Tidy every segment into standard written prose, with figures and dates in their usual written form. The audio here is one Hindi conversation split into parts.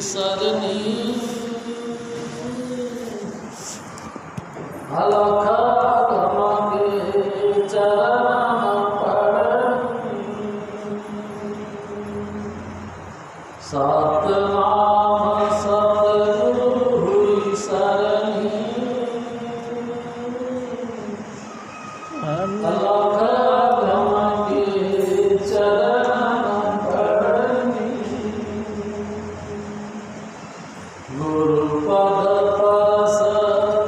सरनी अलख के चरण पड़नी सतनाम सतगुरु हुई सरनी अलख के चरण पड़नी गुरुपद परस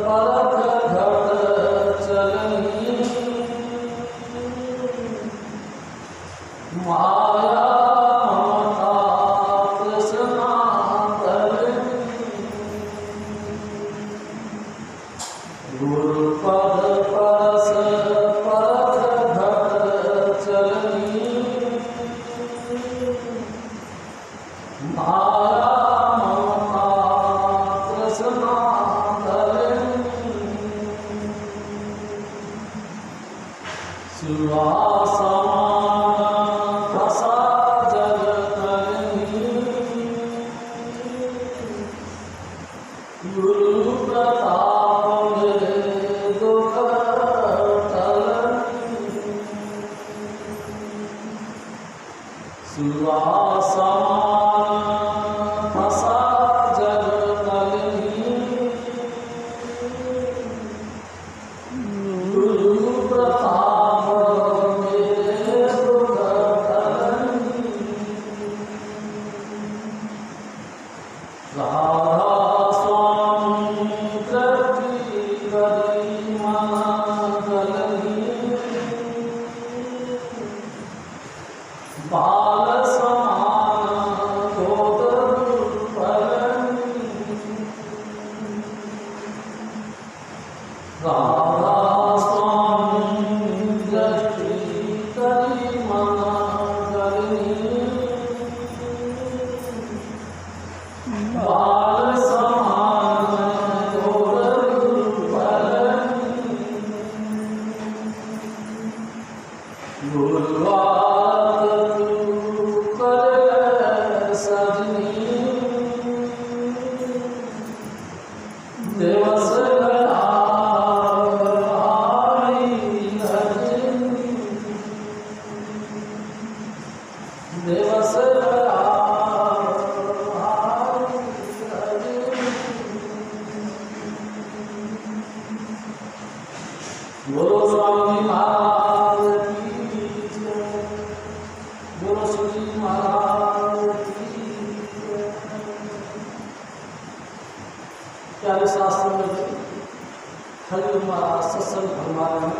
परख घट चलनी माया ममता तृष्णा तरनी गुरुपद परस परख घट चलनी माया सुवासमान प्रसाद जगतरनी गुरु प्रताप मेरे दुख टलनी सुवासमान प्रसाद जगतरनी गुरु प्रताप राधा स्वामी कृति करी मन गलनी बाल समान गोद परनी राधा स्वामी कृति करी मन गलनी बाल समान गोद परनी गुरुवार तू कर सजनी दिवस आई हजनी दिवस बोलो स्वामी महाराज की जय, बोलो श्री महाराज की जय। प्यारे शास्त्र में हरिओम महाराज सत्संग फरमाने में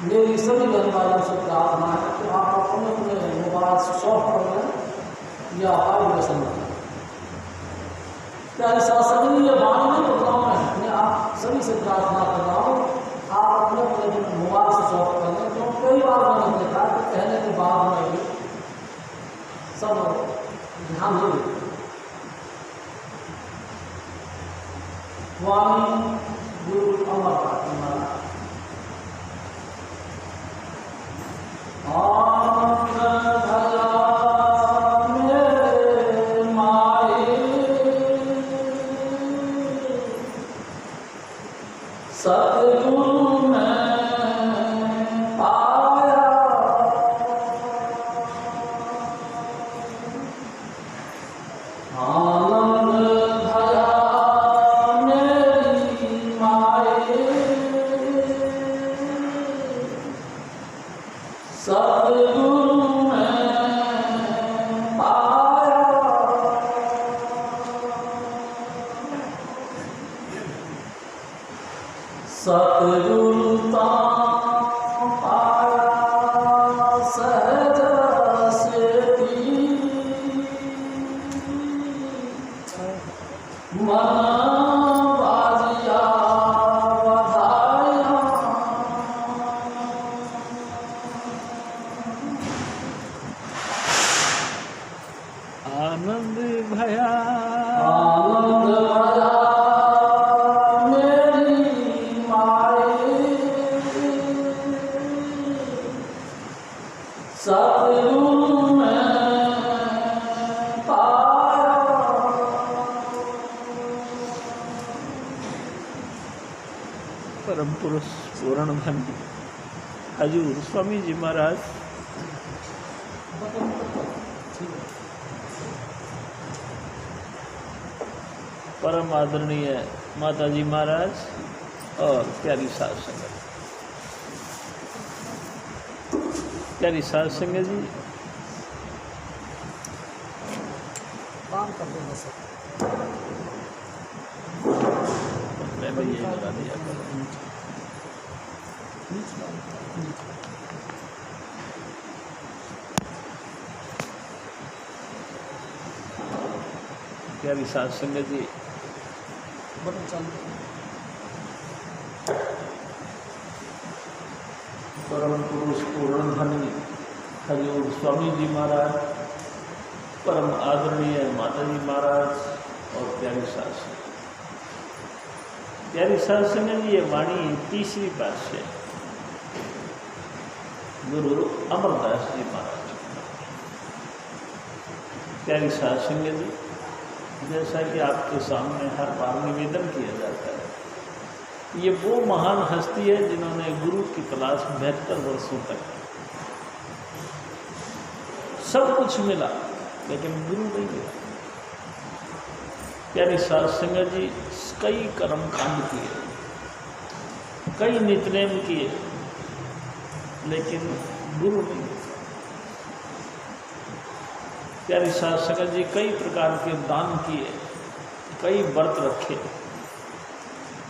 मेरी सभी धर्मवालों से प्रार्थना है कि आप अपने अपने मोबाइल स्विच ऑफ कर लें या वाइब्रेशन करें। प्यारे शास्त्र में ये वाणी नहीं बोल रहा हूँ मैं आप सभी से प्रार्थना कर रहा हूँ, आप अपने अपने मोबाइल से स्विच ऑफ कर लें। तो कई बार मैंने देखा कि कहने के बाद में भी सब ध्यान नहीं देते। वाणी गुरु अमर पाठी महाराज सतगुरु में पाया आनंद भया मेरी माए सतगुरु में पाया सतगुरुता पाया सहज सेती मन बाजिया बधाया आनंद भया आनंद भया सतगुरु में पाया परम पुरुष पूर्ण धनी हजूर स्वामी जी महाराज, परम आदरणीय माता जी महाराज और प्यारी साध संगत, प्यारी साध संगत जी, काम कर देना सब। मैंने ये लगा दिया। प्यारी साध संगत जी, बटन चालू। परम पुरुष पूर्ण धनी हजूर स्वामी जी महाराज, परम आदरणीय माता जी महाराज और प्यारी साध संगत, प्यारी साध संगत जी, ये वाणी तीसरी पातशाही गुरु अमरदास जी महाराज। प्यारी साध संगत जी, जैसा कि आपके सामने हर बार निवेदन किया जाता है, ये वो महान हस्ती है जिन्होंने गुरु की तलाश 72 वर्षों तक, सब कुछ मिला लेकिन गुरु नहीं मिला। प्यारी साध संगत जी, कई कर्म कांड किए, कई नितनेम किए, लेकिन गुरु नहीं मिला। प्यारी साध संगत जी, कई प्रकार के दान किए, कई व्रत रखे,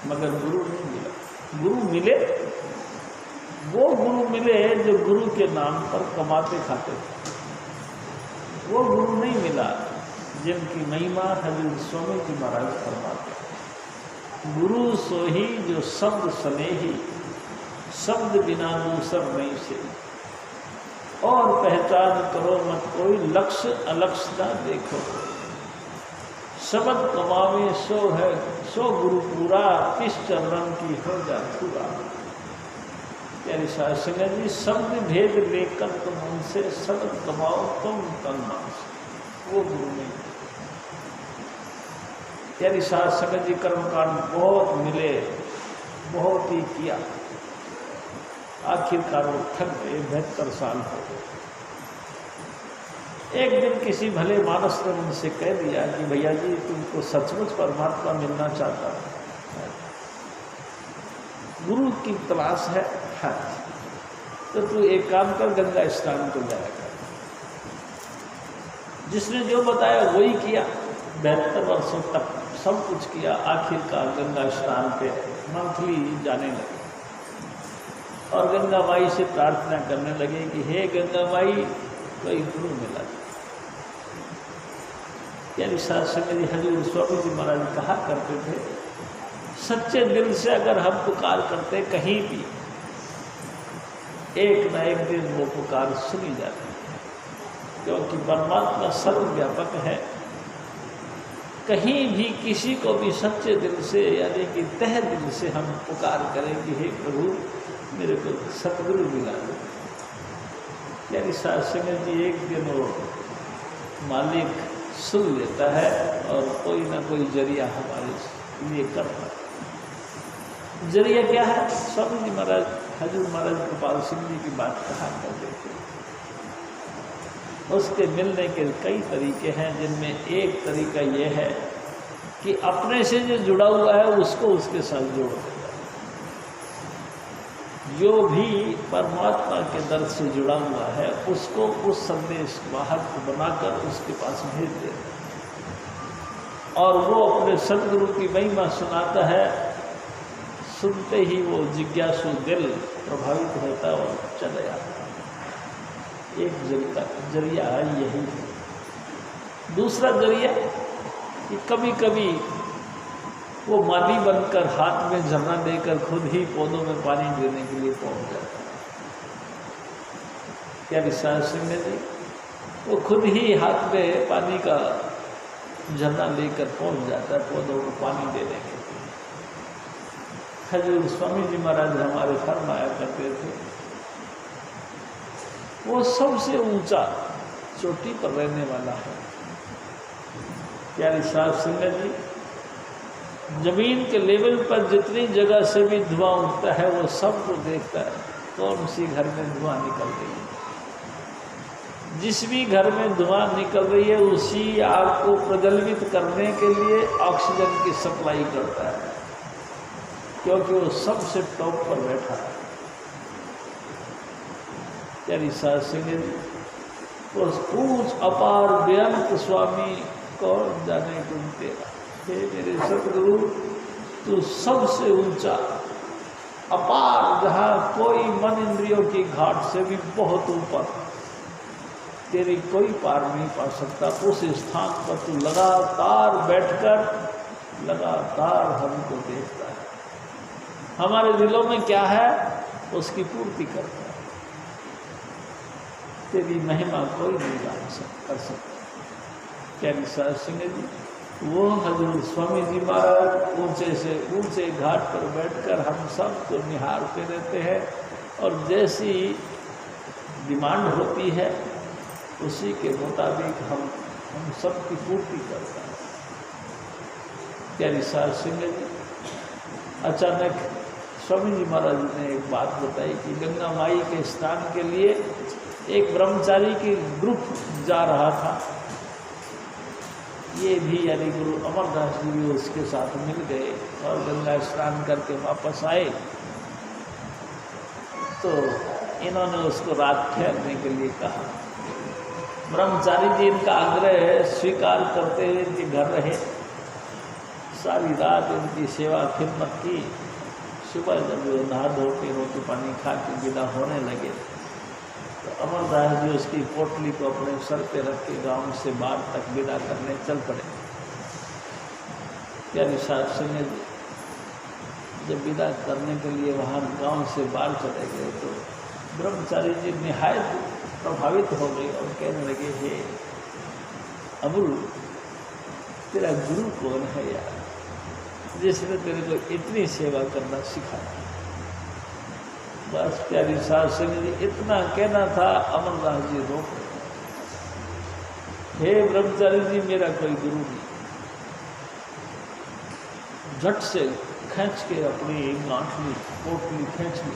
मगर गुरु नहीं मिला। गुरु मिले, वो गुरु मिले जो गुरु के नाम पर कमाते खाते थे, वो गुरु नहीं मिला जिनकी महिमा हजूर स्वामी जी महाराज फरमाते। गुरु सोही जो शब्द स्नेही, शब्द बिना दूसर नहीं से, और पहचान करो मत कोई, लक्ष्य अलक्ष्य ना देखो। शब्द कमावे सो है सो गुरु पूरा, किस चरण की हो जा पूरा। प्यारी साध संगत जी, शब्द भेद लेकर तुम उनसे शब्द कमाओ तुम तन मन से, वो गुरु नहीं। प्यारी साध संगत जी, कर्मकांड बहुत मिले, बहुत ही किया, आखिरकार वो थक गए। 72 साल हो गए। एक दिन किसी भले मानस ने उनसे कह दिया कि भैया जी, तुमको सचमुच परमात्मा मिलना चाहता है, गुरु की तलाश है, तो तू एक काम कर, गंगा स्नान को जाया कर। जिसने जो बताया वही किया। 72 वर्षों तक सब कुछ किया, आखिरकार गंगा स्नान पे मंथली जाने लगे और गंगा माई से प्रार्थना करने लगे कि हे गंगा माई, कोई गुरु मिला। यानी साध संगत जी, हजूर स्वामी जी महाराज कहा करते थे, सच्चे दिल से अगर हम पुकार करते कहीं भी, एक न एक दिन वो पुकार सुनी जाती है, क्योंकि परमात्मा सर्वव्यापक है। कहीं भी किसी को भी सच्चे दिल से, यानी कि तह दिल से हम पुकार करें कि हे प्रभु, मेरे को सतगुरु मिला दो। यानी साध संगत जी, एक दिन वो मालिक सुन लेता है और कोई ना कोई जरिया हमारे लिए करता है। जरिया क्या है? स्वामी जी महाराज, हजूर महाराज गोपाल सिंह जी की बात कहा करते थे। उसके मिलने के कई तरीके हैं, जिनमें एक तरीका ये है कि अपने से जो जुड़ा हुआ है उसको उसके साथ जोड़ देता है। जो भी परमात्मा के दर से जुड़ा हुआ है उसको उस संदेश वाहक बनाकर उसके पास भेज देता है और वो अपने सदगुरु की महिमा सुनाता है। सुनते ही वो जिज्ञासु दिल प्रभावित होता और चला जाता। एक जरिया यही है। दूसरा जरिया कि कभी कभी वो माली बनकर हाथ में झरना देकर खुद ही पौधों में पानी देने के लिए पहुंच जाता है। क्या साध संगत जी, वो खुद ही हाथ में पानी का झरना लेकर पहुंच जाता है पौधों को पानी देने के लिए। हजूर स्वामी जी महाराज हमारे फरमाया करते थे, वो सबसे ऊंचा चोटी पर रहने वाला है। प्यारी साध संगत जी, जमीन के लेवल पर जितनी जगह से भी धुआं उठता है वो सब को देखता है कौन सी घर में धुआं निकल रही है। जिस भी घर में धुआं निकल रही है उसी आग को प्रज्वलित करने के लिए ऑक्सीजन की सप्लाई करता है, क्योंकि वो सबसे टॉप पर बैठा है। प्यारी साध संगत, उस ऊंच अपार बेअंत स्वामी कौन जाने गुण तेरा। हे मेरे सतगुरु, तू सबसे ऊंचा अपार, जहाँ कोई मन इंद्रियों की घाट से भी बहुत ऊपर, तेरी कोई पार नहीं पा सकता। उस स्थान पर तू लगातार बैठकर लगातार हमको देखता है, हमारे दिलों में क्या है उसकी पूर्ति करता है। तेरी महिमा कोई नहीं कर सकता। प्यारी साध संगत जी, वो हजूर स्वामी जी महाराज ऊंचे से ऊंचे घाट पर बैठकर हम सब को निहारते रहते हैं, और जैसी डिमांड होती है उसी के मुताबिक हम सबकी पूर्ति करते हैं। प्यारी साध संगत जी, अचानक स्वामी जी महाराज ने एक बात बताई कि गंगा माई के स्नान के लिए एक ब्रह्मचारी की ग्रुप जा रहा था। ये भी यानी गुरु अमरदास जी भी उसके साथ मिल गए और गंगा स्नान करके वापस आए। तो इन्होंने उसको रात ठहरने के लिए कहा। ब्रह्मचारी जी इनका आग्रह स्वीकार करते हुए इनके घर रहे, सारी रात इनकी सेवा खिदमत की। सुबह जब वो नहा धो के रोटी पानी खा के विदा होने लगे तो अमरदास जी उसकी पोटली को अपने सर पे रख के गाँव से बाहर तक विदा करने चल पड़े। प्यारी साध संगत जी, जब विदा करने के लिए वहाँ गांव से बाहर चले गए तो ब्रह्मचारी जी निहायत प्रभावित हो गए और कहने लगे, हे अमरू, तेरा गुरु कौन है यार, जिसने तेरे को इतनी सेवा करना सिखाया। बस प्यारी साध संगत जी, इतना कहना था, अमरदास जी रोक रहे। हे ब्रह्मचारी जी, मेरा कोई गुरु नहीं। झट से खींच के अपनी गांठली पोटली खींच ली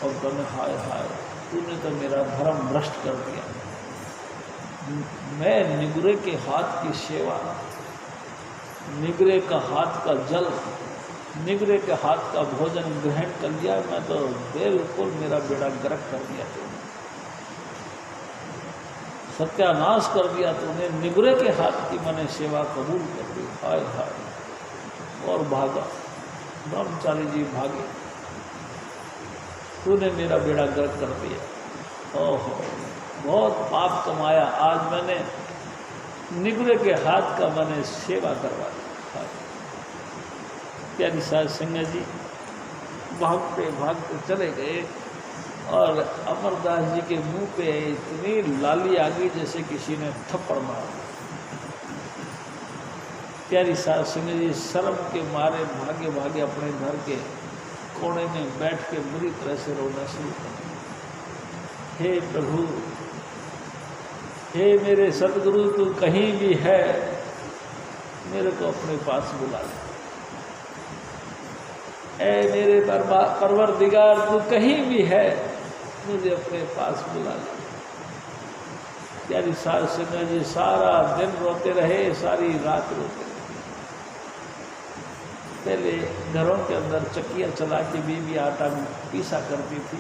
और कहने, हाय हाय, तूने तो मेरा धर्म भ्रष्ट कर दिया। मैं निगुरे के हाथ की सेवा, निगरे का हाथ का जल, निगरे के हाथ का भोजन ग्रहण कर लिया, मैं तो बिल्कुल मेरा बेड़ा गर्क कर दिया तूने, सत्यानाश कर दिया तूने। निगरे के हाथ की मैंने सेवा कबूल कर ली। हाय हाय, और भागा। ब्रह्मचारी जी भागे, तूने मेरा बेड़ा गर्क कर दिया। ओहो, बहुत पाप कमाया, आज मैंने निगरे के हाथ का मैंने सेवा करवा दी। प्यारी साध संगत जी, भागते भागते चले गए और अमरदास जी के मुंह पे इतनी लाली आ गई जैसे किसी ने थप्पड़ मारा। प्यारी साध संगत जी शर्म के मारे भागे भागे अपने घर के कोने में बैठ के बुरी तरह से रोना शुरू कर। हे प्रभु, हे मेरे सतगुरु, तू कहीं भी है, मेरे को अपने पास बुला ले। ऐ मेरे परवरदिगार, तू कहीं भी है, मुझे अपने पास बुला ले। प्यारी साध संगत जी सारा दिन रोते रहे, सारी रात रोते रहे। पहले घरों के अंदर चक्कियाँ चला के बीबी आटा पीसा करती थी।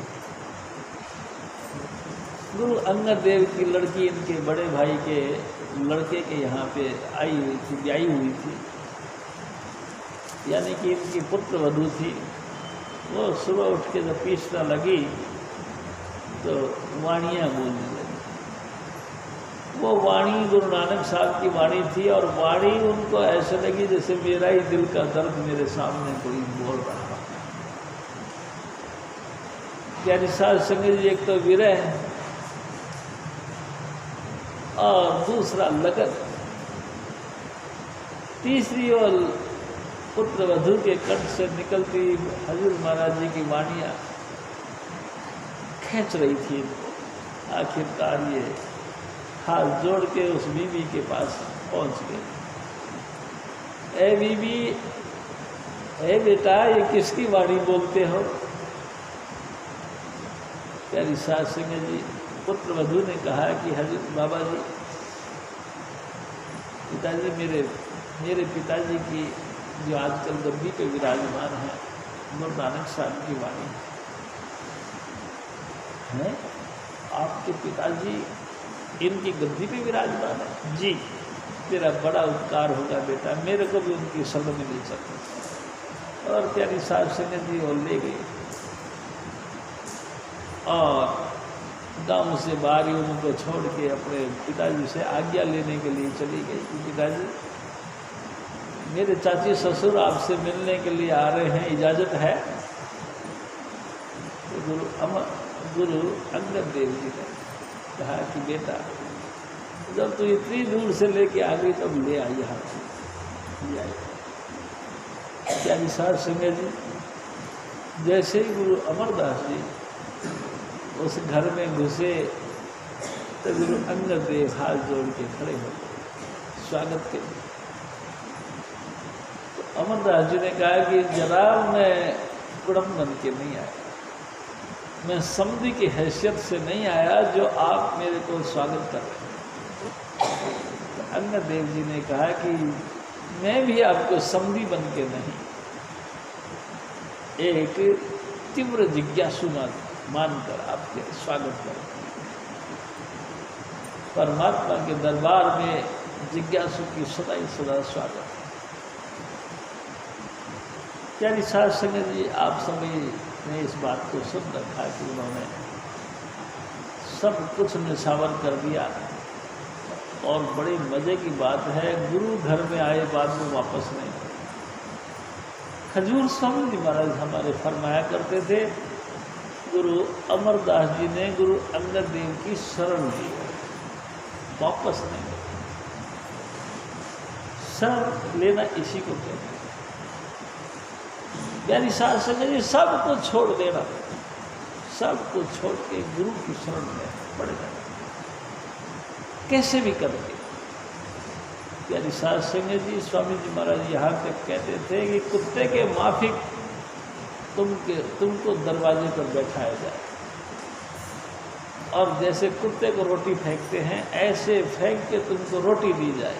गुरु अंगद देव की लड़की इनके बड़े भाई के लड़के के यहाँ पे आई हुई थी, ब्याई हुई थी, यानी कि इनकी पुत्र वधू थी। वो सुबह उठ के जब पीसना लगी तो वाणियाँ बोलने लगी। वो वाणी गुरु नानक साहब की वाणी थी और वाणी उनको ऐसे लगी जैसे मेरा ही दिल का दर्द मेरे सामने कोई बोल रहा। प्यारी साध संगत जी, एक तो विरह और दूसरा लगन, तीसरी और पुत्र वधू के कंठ से निकलती हजूर महाराज जी की वाणियाँ खींच रही थी इनको। आखिरकार ये हाथ जोड़ के उस बीवी के पास पहुंच गए। ए बीवी, ए बेटा ये किसकी वाणी बोलते हो? प्यारी सास सिंह जी पुत्र वधू ने कहा कि हजरत बाबा जी, पिताजी मेरे पिताजी की जो आजकल गद्दी पे विराजमान है गुरु नानक साहब की वाणी है। आपके पिताजी इनकी गद्दी पे विराजमान है? जी, तेरा बड़ा उपकार होगा बेटा, मेरे को भी उनकी शरण मिल सकती। और प्यारी साहब सिंह जी और ले गए और गांव से बाहर उनको छोड़ के अपने पिताजी से आज्ञा लेने के लिए चली गई कि पिताजी मेरे चाची ससुर आपसे मिलने के लिए आ रहे हैं, इजाज़त है? तो गुरु अंगद देव जी ने कहा कि बेटा जब तू इतनी दूर से लेके आ गई तब ले आई यहाँ ले आई। प्यारी सास सिंह जी जैसे ही गुरु अमरदास जी उस घर में घुसे तो गुरु अंगद देव हाथ जोड़ के खड़े हो गए स्वागत के लिए। तो अमरदास जी ने कहा कि जनाब मैं कुड़म बन के नहीं आया, मैं समधी की हैसियत से नहीं आया जो आप मेरे को स्वागत कर रहे हैं। तो अंगद देव जी ने कहा कि मैं भी आपको समधी बन के नहीं, एक तीव्र जिज्ञासु मानकर आपके स्वागत कर। परमात्मा के दरबार में जिज्ञासु की सदा ही सदा स्वागत। प्यारी सास संगत जी आप सभी ने इस बात को सुन रखा कि उन्होंने सब कुछ निछावर कर दिया। और बड़ी मज़े की बात है, गुरु घर में आए बाद में वापस नहीं। खजूर स्वामी जी महाराज हमारे फरमाया करते थे, गुरु अमरदास जी ने गुरु अंगद देव की शरण ली, वापस नहीं। शरण लेना इसी को कहते हैं। प्यारी सास संगत जी सब कुछ छोड़ देना, सब कुछ छोड़ के गुरु की शरण में पड़ेगा, कैसे भी करके। प्यारी सास संगत जी स्वामी जी महाराज यहाँ तक कहते थे कि कुत्ते के माफिक तुमको दरवाजे पर बैठाया जाए और जैसे कुत्ते को रोटी फेंकते हैं ऐसे फेंक के तुमको रोटी दी जाए,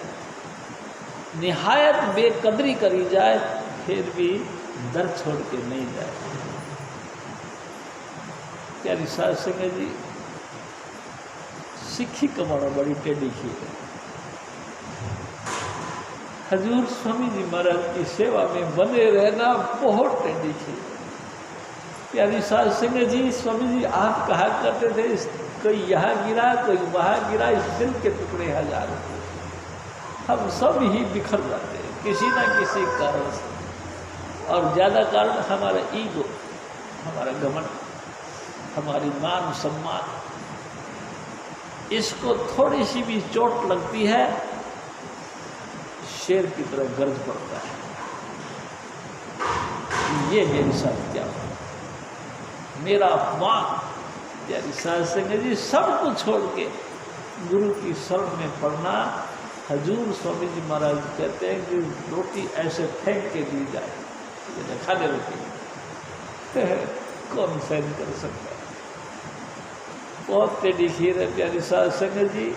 निहायत बेकदरी करी जाए, फिर भी दर छोड़ के नहीं जाए। प्यारी सास संगत जी सिक्खी कमाना बड़ी टेढ़ी खीर है। हजूर स्वामी जी महाराज की सेवा में बने रहना बहुत टेढ़ी खीर। प्यारी सास संगत जी स्वामी जी आप कहा करते थे, कोई यहाँ गिरा कोई वहाँ गिरा, इस दिल के टुकड़े हजार, हम सब ही बिखर जाते हैं किसी ना किसी कारण से। और ज़्यादा कारण हमारा ईगो, हमारा घमंड, हमारी मान सम्मान, इसको थोड़ी सी भी चोट लगती है शेर की तरह गर्ज पड़ता है। ये मेरे साथ क्या हुआ, मेरा अपमान। प्यारी सास संगत जी सब कुछ छोड़ के गुरु की शरण में पढ़ना। हजूर स्वामी जी महाराज कहते हैं कि रोटी ऐसे फेंक के दी जाए, खा ले रोटी, कौन सहन कर सकता है। बहुत टेढ़ी खीर है प्यारी सास संगत जी।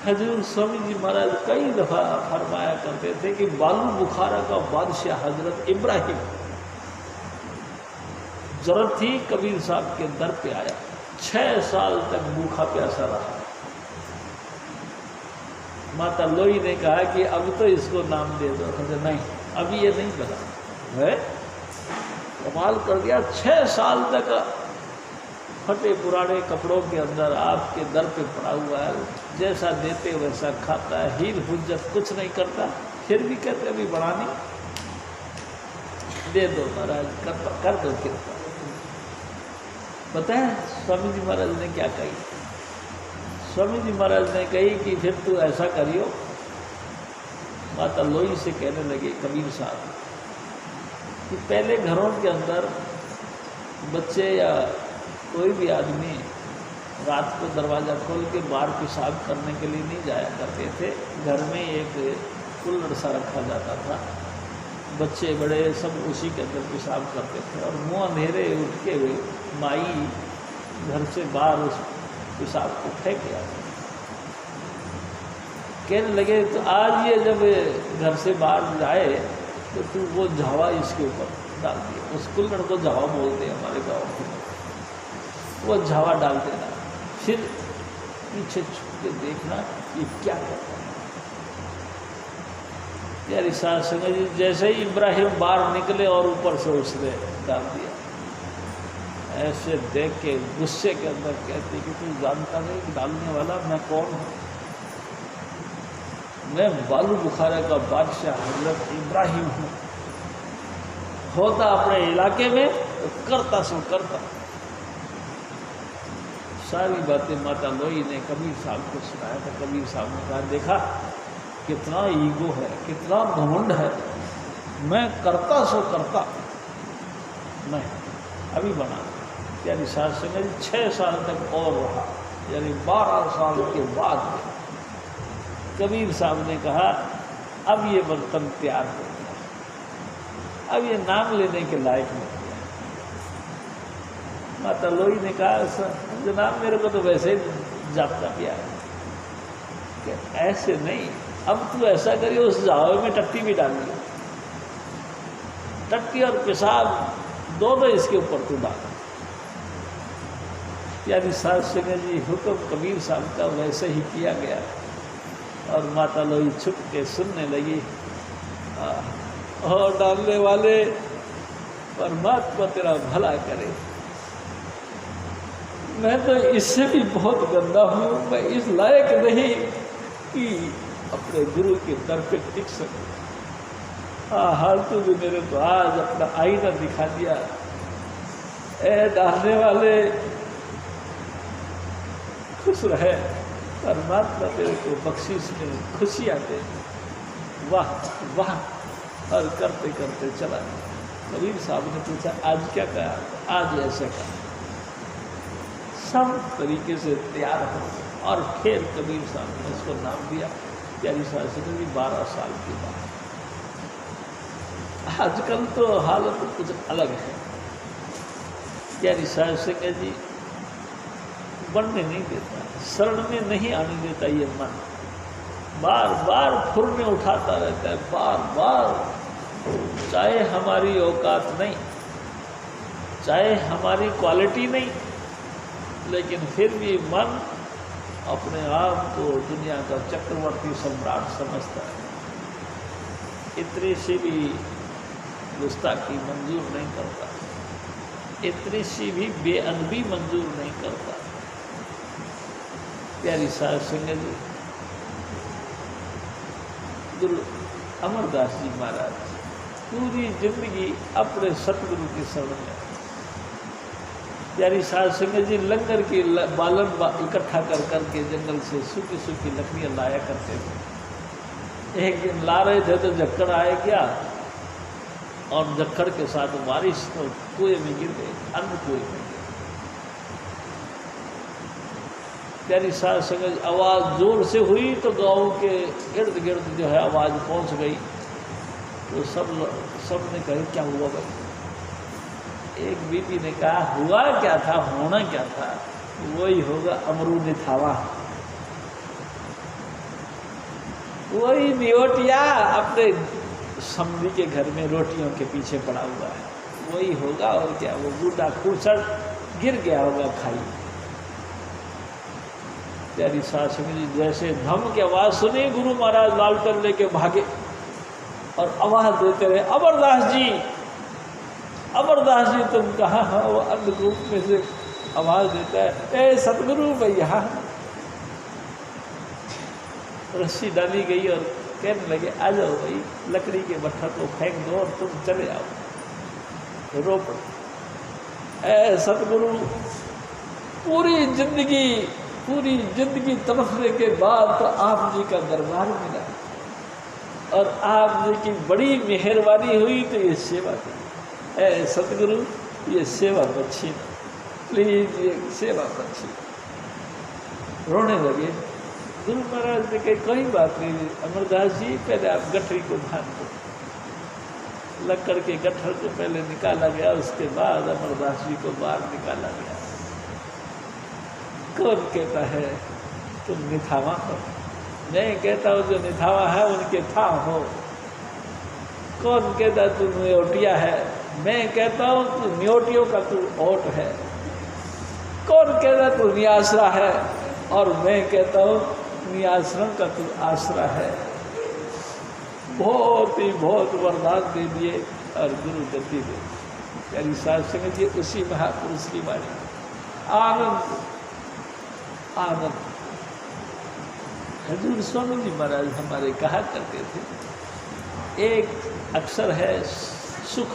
हजूर स्वामी जी महाराज कई दफ़ा फरमाया करते थे कि बालू बुखारा का बादशाह हजरत इब्राहिम जरूरत थी कबीर साहब के दर पे आया, 6 साल तक भूखा प्यासा रहा। माता लोई ने कहा कि अब तो इसको नाम दे दो, कहते नहीं अभी ये नहीं बना है। कमाल कर दिया, 6 साल तक फटे पुराने कपड़ों के अंदर आपके दर पे पड़ा हुआ है, जैसा देते वैसा खाता है, हीर हुज्जत कुछ नहीं करता, फिर भी कहते अभी बढ़ानी दे दो महाराज, कर दो कृपा। बताएं स्वामी जी महाराज ने क्या कही? स्वामी जी महाराज ने कही कि फिर तू ऐसा करियो। माता लोई से कहने लगे कबीर साहब कि पहले घरों के अंदर बच्चे या कोई भी आदमी रात को दरवाज़ा खोल के बाहर पेशाब करने के लिए नहीं जाया करते थे। घर में एक कुल्हड़ सा रखा जाता था, बच्चे बड़े सब उसी के अंदर पेशाब करते थे और मुँह अंधेरे उठ के माई घर से बाहर उस पेशाब को फेंक दिया। कहने लगे तो आज ये जब घर से बाहर जाए तो तू वो झावा इसके ऊपर डाल दिया। उस कुल्हड़ को झावा बोलते हैं हमारे गाँव में, वो झावा डाल देना, फिर पीछे छुप के देखना ये क्या करता है। यार साथ संगत जी, जैसे ही इब्राहिम बाहर निकले और ऊपर से उसने डाल दिया, ऐसे देख के गुस्से के अंदर कहते कि तू जानता नहीं कि डालने वाला मैं कौन हूँ? मैं बालू बुखारा का बादशाह हजरत इब्राहिम हूँ। होता अपने इलाके में तो करता सो करता। सारी बातें माता लोई ने कबीर साहब को सुनाया था। कबीर साहब ने कहा, देखा कितना ईगो है, कितना घमंड है, मैं करता सो करता। नहीं, अभी बना। यानी साथ से 6 साल तक और रहा, यानी 12 साल के बाद कबीर साहब ने कहा अब ये बर्तन तैयार हो गया, अब ये नाम लेने के लायक नहीं किया। माता लोई ने कहा, जनाब मेरे को तो वैसे ही जापता पिया है कि ऐसे नहीं, अब तू ऐसा करिए उस जावे में टट्टी भी डाल लिया, टट्टी और पेशाब दोनों इसके ऊपर तू डाल। यानी साथ संगत जी हुक्म कबीर साहब का वैसे ही किया गया और माता लोई छुप के सुनने लगी। और डालने वाले परमात्मा तेरा भला करे, मैं तो इससे भी बहुत गंदा हूँ, मैं इस लायक नहीं कि अपने गुरु के दर पे टिक सकूँ। हाल तो भी मेरे को आज अपना आईना दिखा दिया। ए डालने वाले खुश रहे, परमात्मा तेरे को बख्शीश में खुशियाँ दे। वाह वाह। और करते करते चला। कबीर साहब ने पूछा, आज क्या कहा? आज ऐसे कहा। सब तरीके से तैयार हो और फिर कबीर साहब ने इसको नाम दिया प्यारी साहब से कभी 12 साल की बात। आजकल तो हालत कुछ अलग है। प्यारी साहब से कह जी बढ़ने नहीं देता, शरण में नहीं आने देता ये मन, बार बार फुरने उठाता रहता है, बार बार। चाहे हमारी औकात नहीं, चाहे हमारी क्वालिटी नहीं, लेकिन फिर भी मन अपने आप को दुनिया का चक्रवर्ती सम्राट समझता है। इतनी सी भी गुस्ताखी मंजूर नहीं करता, इतनी सी भी बेअदबी मंजूर नहीं करता। प्यारी साहब संगत जी, गुरु अमरदास जी महाराज पूरी जिंदगी अपने सतगुरु की शरण में। प्यारी साहब संगत जी लंगर की बालन इकट्ठा कर करके जंगल से सूखी सूखी लकड़ियाँ लाया करते थे। एक दिन ला रहे थे तो झक्कड़ आए क्या, और झक्कड़ के साथ बारिश तो कुएं में गिर गए, अन्न कुएं में। प्यारी साहब संगत आवाज़ जोर से हुई तो गाँव के इर्द गिर्द जो है आवाज़ पहुँच गई। तो सब ने कहा क्या हुआ भाई? एक बीबी ने कहा हुआ क्या था, होना क्या था, वही होगा अमरूद थावा। वही नियोटिया अपने समधी के घर में रोटियों के पीछे पड़ा हुआ है, वही होगा। और क्या, वो बूढ़ा खूसड़ गिर गया होगा खाई। प्यारी सास जी जैसे धम की आवाज़ सुनी, गुरु महाराज लालटन लेके भागे और आवाज़ देते रहे, अमरदास जी, अमरदास जी तुम कहाँ? हाँ, वो अन्नकूप में से आवाज़ देता है, ए सतगुरु भैया। रस्सी डाली गई और कहने लगे आ जाओ भाई, लकड़ी के भट्ठा को फेंक दो और तुम चले आओ। रो पड़े। ए सतगुरु, पूरी जिंदगी तड़पने के बाद तो आप जी का दरबार मिला और आप जी की बड़ी मेहरबानी हुई तो ये सेवा की। ए सतगुरु, ये सेवा बच्ची, प्लीज ये सेवा बच्ची। रोने लगे। गुरु महाराज ने कही कोई बात नहीं अमरदास जी, पहले आप गठरी को बांध दो। लकड़ के गट्ठर को पहले निकाला गया, उसके बाद अमरदास जी को बाहर निकाला गया। कौन कहता है तुम निथावा हो? नहीं कहता हूँ जो निथावा है उनके था हो। कौन कहता तू न्योटिया है? मैं कहता हूँ तू न्योटियों का तू ओट है। कौन कहता तू नियासरा है? और मैं कहता हूँ नियासरण का तू आसरा है। बहुत ही बहुत वरदान दे दिए और गुरु गद्दी दे। यानी साध संगत जी उसी महापुरुष की वाणी। आनंद आनंद। हजूर स्वामी जी महाराज हमारे कहा करते थे, एक अक्षर है सुख,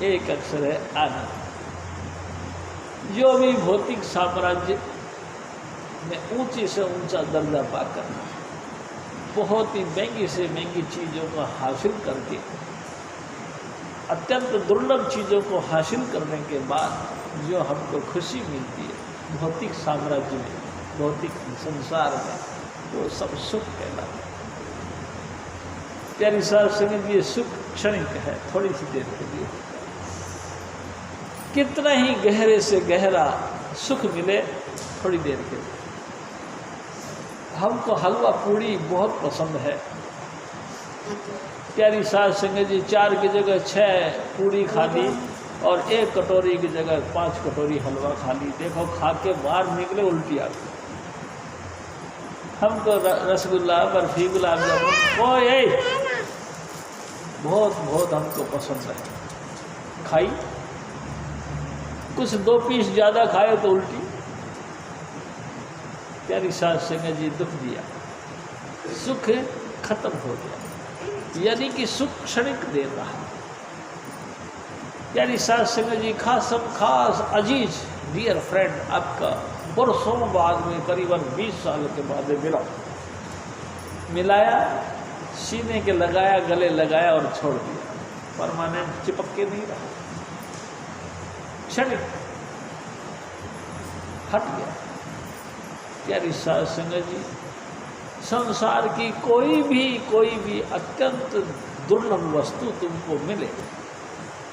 एक अक्षर है आनंद। जो भी भौतिक साम्राज्य में ऊंचे से ऊंचा दर्जा पाकर बहुत ही महंगी से महंगी चीज़ों को हासिल करके, अत्यंत दुर्लभ चीज़ों को हासिल करने के बाद जो हमको खुशी मिलती है भौतिक साम्राज्य में, भौतिक संसार में, वो सब सुख कहलाता है। प्यारी साहब संगत ये सुख क्षणिक है, थोड़ी सी देर के लिए। कितना ही गहरे से गहरा सुख मिले थोड़ी देर के लिए। हमको हलवा पूड़ी बहुत पसंद है। प्यारी साध संगत जी 4 की जगह 6 पूड़ी खा ली और 1 कटोरी की जगह 5 कटोरी हलवा खा ली। देखो खा के बाहर निकले उल्टी आ गई। हमको रसगुल्ला, बर्फी, गुलाब जामुन ओए बहुत बहुत हमको पसंद है। खाई कुछ 2 पीस ज़्यादा खाए तो उल्टी। प्यारी साध संगत जी दुख दिया, सुख खत्म हो गया, यानी कि सुख क्षणिक दे रहा। प्यारी साध संगत जी खास अजीज डियर फ्रेंड आपका बरसों बाद में करीबन 20 साल के बाद मिलाया, सीने के लगाया, गले लगाया और छोड़ दिया। परमानेंट चिपक के नहीं रहा, क्षणिक हट गया। प्यारी साध संगत जी संसार की कोई भी अत्यंत दुर्लभ वस्तु तुमको मिले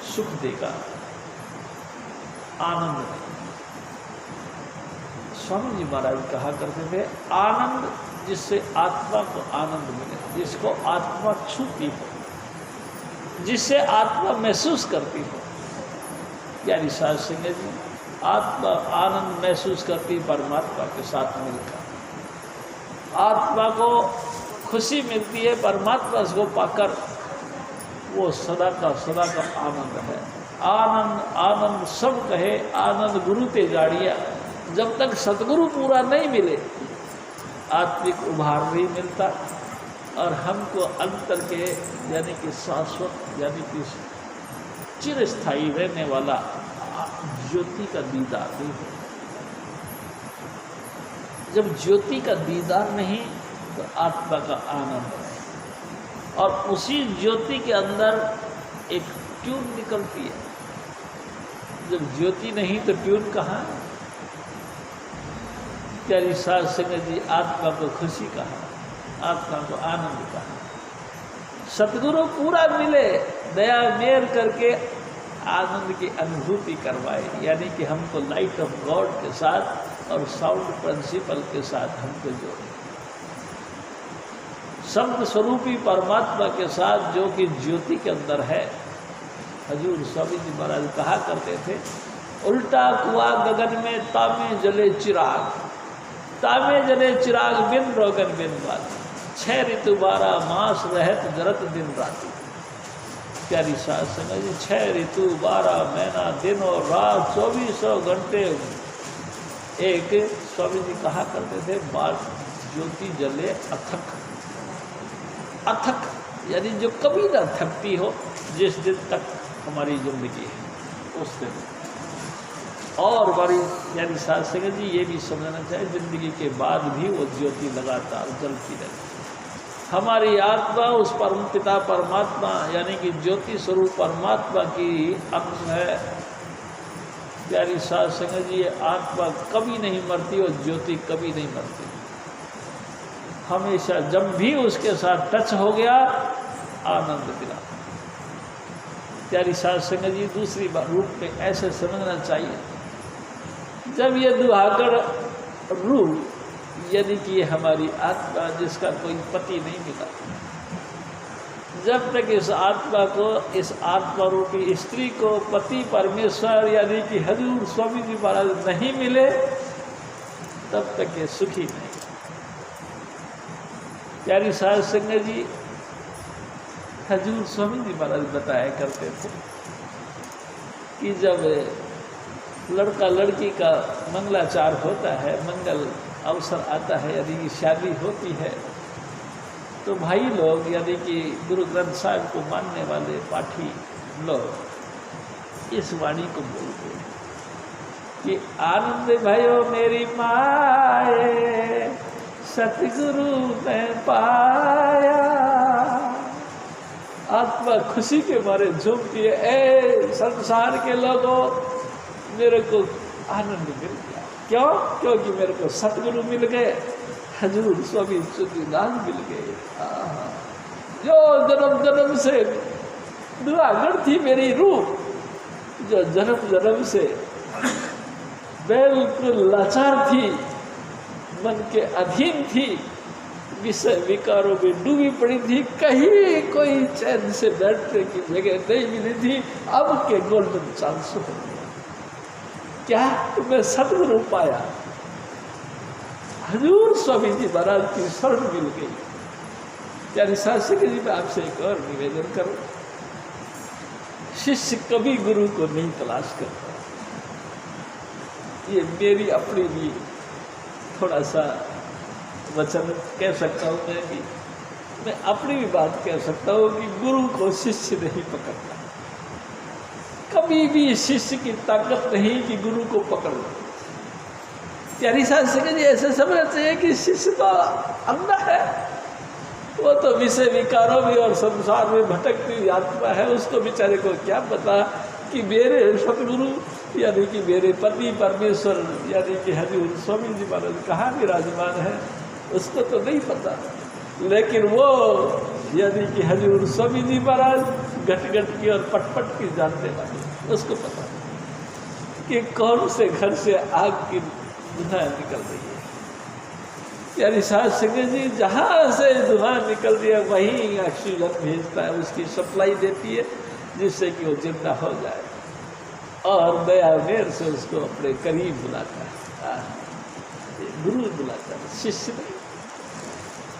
सुख देगा, आनंद देगा। स्वामी जी महाराज कहा करते थे, आनंद जिससे आत्मा को आनंद मिले, जिसको आत्मा छूती हो, जिससे आत्मा महसूस करती हो। प्यारी साध संगत जी आत्मा आनंद महसूस करती परमात्मा के साथ मिलकर। आत्मा को खुशी मिलती है परमात्मा को पाकर, वो सदा का आनंद है। आनंद आनंद सब कहे, आनंद गुरु ते गाड़िया। जब तक सतगुरु पूरा नहीं मिले आत्मिक उभार नहीं मिलता और हमको अंतर के यानी कि शाश्वत यानी कि चिरस्थायी रहने वाला ज्योति का दीदार नहीं हो। जब ज्योति का दीदार नहीं तो आत्मा का आनंद है। और उसी ज्योति के अंदर एक ट्यून निकलती है। जब ज्योति नहीं तो ट्यून कहाँ? प्यारी साध संगत जी आत्मा को खुशी कहा, आत्मा को आनंद कहा। सतगुरु पूरा मिले, दया मेर करके आनंद की अनुभूति करवाए, यानी कि हमको लाइट ऑफ गॉड के साथ और साउंड प्रिंसिपल के साथ हमको जोड़े, शब्द स्वरूपी परमात्मा के साथ जो कि ज्योति के अंदर है। हजूर स्वामी जी महाराज कहा करते थे, उल्टा कुआ गगन में तामे जले चिराग, तामे जले चिराग बिन रोगन बिन बात, 6 ऋतु 12 मास रहत जरत दिन राति। प्यारी साध संगत जी 6 ऋतु 12 महीना दिन और रात 2400 घंटे एक स्वामी जी कहा करते थे, बात ज्योति जले अथक, अथक यानी जो कभी ना थकती हो, जिस दिन तक हमारी जिंदगी है उस दिन। और बड़ी यानी साध संगत जी ये भी समझना चाहिए, जिंदगी के बाद भी वो ज्योति लगातार जलती रहती। हमारी आत्मा उस परम पिता परमात्मा यानी कि ज्योति स्वरूप परमात्मा की अंश है। प्यारी साध संगत जी आत्मा कभी नहीं मरती और ज्योति कभी नहीं मरती। हमेशा जब भी उसके साथ टच हो गया आनंद मिला। प्यारी साध संगत जी, दूसरी बार रूप में ऐसे समझना चाहिए, जब ये दुहागड़ रूप यानी कि हमारी आत्मा जिसका कोई पति नहीं मिला, जब तक इस आत्मा को, इस आत्मा रूपी स्त्री को पति परमेश्वर यानी कि हजूर स्वामी जी महाराज नहीं मिले, तब तक ये सुखी नहीं। प्यारी साध संगत जी, हजूर स्वामी जी महाराज बताया करते थे कि जब लड़का लड़की का मंगलाचार होता है, मंगल अवसर आता है, यानी कि शादी होती है, तो भाई लोग यानी कि गुरु ग्रंथ साहिब को मानने वाले पाठी लोग इस वाणी को बोलते हैं कि आनंद भयो मेरी माए, सतगुरु मैं पाया। आत्मा खुशी के मारे झूमती है, ए संसार के लोगों, मेरे को आनंद मिल गया। क्यों? क्योंकि मेरे को सतगुरु मिल गए, हजूर स्वामी चुनीलाल मिल गए। जो जन्म जन्म से दुआगढ़ थी मेरी रूह, जो जन्म जन्म से बिल्कुल लाचार थी, मन के अधीन थी, विषय विकारों में डूबी पड़ी थी, कहीं कोई चैन से बैठने की जगह नहीं मिली थी, अब के गोल्डन चांस हो गया। क्या? मैं सतगुरु पाया, हजूर स्वामी जी महाराज की शरण मिल गई। प्यारी शास्त्री जी, मैं आपसे एक और निवेदन करूं, शिष्य कभी गुरु को नहीं तलाश करता। ये मेरी अपनी भी थोड़ा सा वचन कह सकता हूँ, मैं अपनी भी बात कह सकता हूँ कि गुरु को शिष्य नहीं पकड़ता। कभी भी शिष्य की ताकत नहीं कि गुरु को पकड़ लो। प्यारी साध संगत जी, ऐसे समझना चाहिए कि शिष्य तो अंधा है, वो तो विषय विकारों में और संसार में भटकती आत्मा है, उसको बेचारे को क्या पता कि मेरे सतगुरु यानी कि मेरे पति परमेश्वर यानी कि हजूर स्वामी जी महाराज कहाँ विराजमान है, उसको तो नहीं पता। लेकिन वो यानी कि हजूर स्वामी जी महाराज घट घट की और पट पट की जानते वाले, उसको पता कि कौन से घर से आग की धुआं निकल रही है। यानी साध संगत जी, जहाँ से धुआं निकल रही है वहीं ऑक्सीजन भेजता है, उसकी सप्लाई देती है, जिससे कि वो जिंदा हो जाए, और दया मेर से उसको अपने करीब बुलाता है, गुरु बुलाता है, शिष्य नहीं।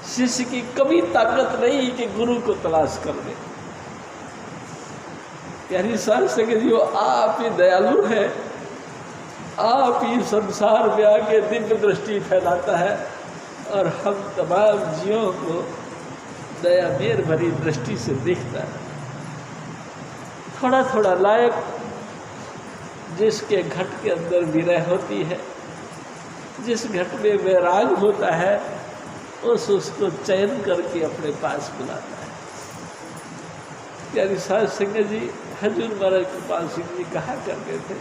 शिष्य की कभी ताकत नहीं कि गुरु को तलाश कर ले। यानी साध संगत जी, आप ही दयालु है, आप ही संसार में आके दिव्य दृष्टि फैलाता है और हम तमाम जीवों को दया मेर भरी दृष्टि से देखता है। थोड़ा थोड़ा लायक जिसके घट के अंदर विरह होती है, जिस घट में वैराग होता है, उसको चयन करके अपने पास बुलाता है। यानी साध संगत जी, हजूर महाराज कृपाल सिंह जी कहा करते थे,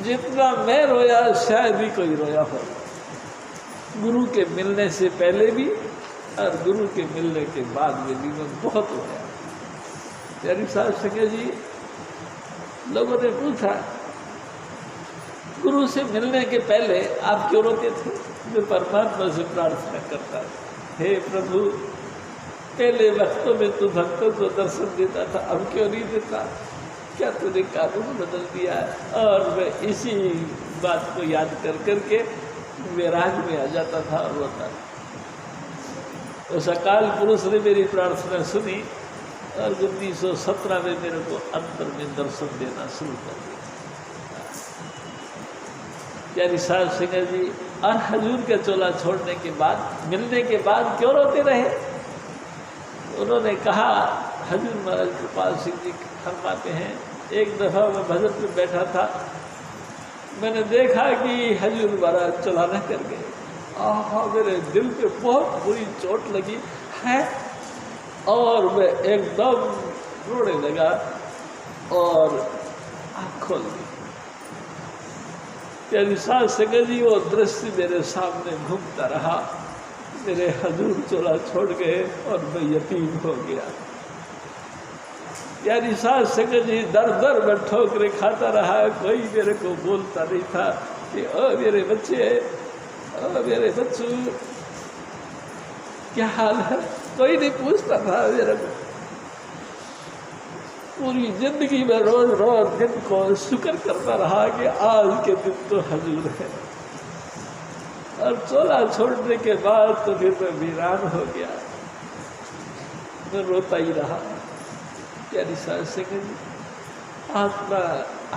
जितना मैं रोया शायद ही कोई रोया हो, गुरु के मिलने से पहले भी और गुरु के मिलने के बाद में भी मैं बहुत रोया। यानी साध संगत जी, लोगों ने पूछा, गुरु से मिलने के पहले आप क्यों रोते थे? मैं परमात्मा से प्रार्थना करता, हे प्रभु, पहले वक्तों में तू भक्तों को दर्शन देता था, अब क्यों नहीं देता? क्या तूने कानून बदल दिया? और मैं इसी बात को याद कर करके वैराग में आ जाता था और रोता था। उस अकाल पुरुष ने मेरी प्रार्थना सुनी और 1917 में मेरे को अंतर में दर्शन देना शुरू कर दिया। यानी साध संगत जी, और हजूर के चोला छोड़ने के बाद, मिलने के बाद क्यों रोते रहे? उन्होंने कहा, हजूर महाराज कृपाल सिंह जी फरमाते हैं, एक दफ़ा मैं भजन में बैठा था, मैंने देखा कि हजूर महाराज चलाना कर गए। आहा, मेरे दिल पे बहुत बुरी चोट लगी है और मैं एकदम रोने लगा और आँख खोल दी। यानी साध संगत जी, वो दृश्य मेरे सामने घूमता रहा, मेरे हजूर चोला छोड़ गए और मैं यतीम हो गया। यानी सास संगत जी दर दर में ठोकरे खाता रहा। कोई मेरे को बोलता नहीं था कि ओ मेरे बच्चे, ओ मेरे बच्चू क्या हाल है, कोई नहीं पूछता था मेरे को। पूरी जिंदगी में रोज रोज दिन को शुक्र करता रहा कि आज के दिन तो हजूर है। और चोला छोड़ने के बाद तो फिर मैं वीरान हो गया, मैं रोता ही रहा। प्यारी सास संगत, आत्मा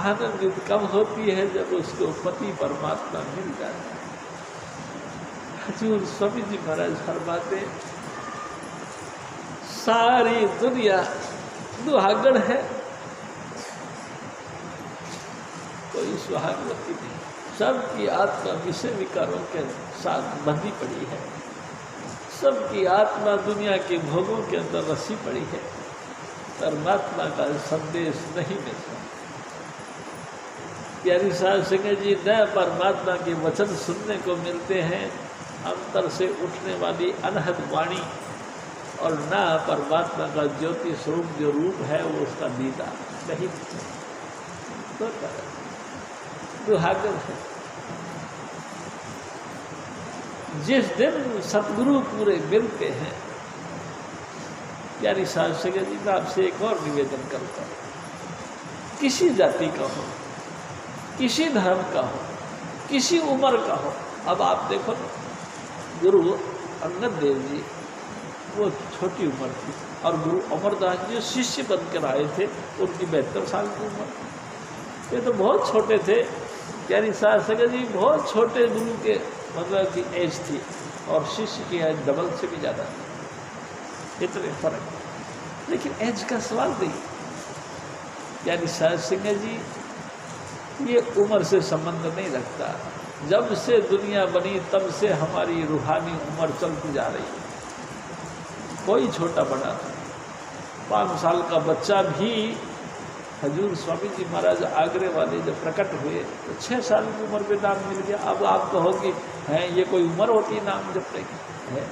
आनंदित कब होती है जब उसको पति परमात्मा मिल जाता है। हजूर स्वामी जी महाराज फरमाते, सारी दुनिया दुहागण है, कोई सुहागवती नहीं। सबकी आत्मा विषय विकारों के साथ बंधी पड़ी है, सबकी आत्मा दुनिया के भोगों के अंदर रसी पड़ी है, परमात्मा का संदेश नहीं मिलता। प्यारी सास संगत जी, न परमात्मा के वचन सुनने को मिलते हैं, अंतर से उठने वाली अनहद वाणी, और न परमात्मा का ज्योति स्वरूप जो रूप है वो उसका दीदार नहीं तो दुहागन है। जिस दिन सतगुरु पूरे मिलते हैं, प्यारी सास संगत जी, मैं आपसे एक और निवेदन करता हूँ, किसी जाति का हो, किसी धर्म का हो, किसी उम्र का हो। अब आप देखो, गुरु अंगद देव जी वो छोटी उम्र थी, और गुरु अमरदास जी शिष्य बनकर आए थे, उनकी 72 साल की उम्र, ये तो बहुत छोटे थे। प्यारी सास संगत जी बहुत छोटे गुरु के मतलब की एज थी, और शिष्य की एज डबल से भी ज़्यादा, इतने फर्क। लेकिन एज का सवाल नहीं। यानी सास संगत जी ये उम्र से संबंध नहीं रखता। जब से दुनिया बनी तब से हमारी रूहानी उम्र चलती जा रही है, कोई छोटा बड़ा नहीं। 5 साल का बच्चा भी, हजूर स्वामी जी महाराज आगरे वाले जब प्रकट हुए तो 6 साल की उम्र में नाम मिल गया। अब आप कहोगे हैं ये कोई उम्र होती है नाम जपने की है?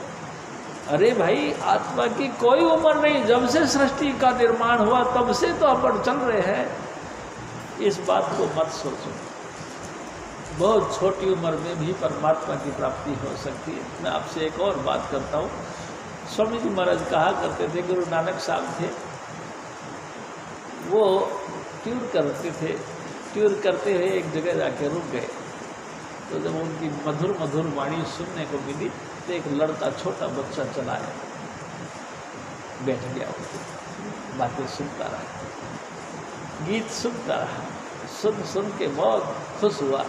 अरे भाई, आत्मा की कोई उम्र नहीं। जब से सृष्टि का निर्माण हुआ तब से तो अपन चल रहे हैं। इस बात को मत सोचो, बहुत छोटी उम्र में भी परमात्मा की प्राप्ति हो सकती है। मैं आपसे एक और बात करता हूँ। स्वामी जी महाराज कहा करते थे, गुरु नानक साहब थे, वो ट्यूर करते थे, ट्यूर करते हुए एक जगह जाके रुक गए। तो जब उनकी मधुर मधुर वाणी सुनने को मिली तो एक लड़का, छोटा बच्चा चला आया, बैठ गया, बातें सुनता रहा, गीत सुनता रहा। सुन सुन के बहुत खुश हुआ।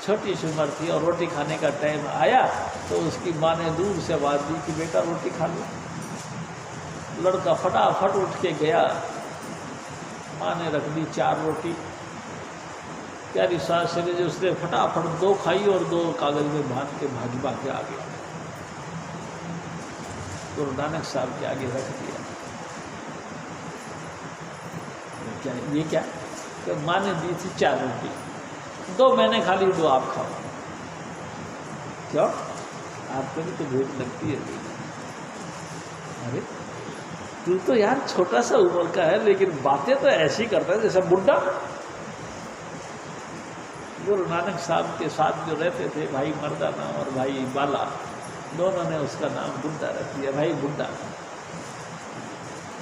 छोटी सी उम्र थी और रोटी खाने का टाइम आया तो उसकी माँ ने दूर से आवाज़ दी कि बेटा रोटी खा लो। लड़का फटाफट उठ के गया, माँ ने रख दी 4 रोटी। प्यारी सास से जो उसने फटाफट 2 खाई और 2 कागज में बांध के भाजपा के आ गया, गुरु नानक साहब के आगे रख दिया। क्या ये क्या? तो माँ ने दी थी 4 रोटी, 2 मैंने खा ली, 2 आप खाओ। क्यों? आपको भी तो भूख लगती है। अरे तू तो यार छोटा सा उम्र का है, लेकिन बातें तो ऐसी करता है जैसा बुड्ढा। गुरु नानक साहब के साथ जो रहते थे भाई मर्दाना और भाई बाला, दोनों ने उसका नाम बुड्ढा रख दिया, भाई बुड्ढा।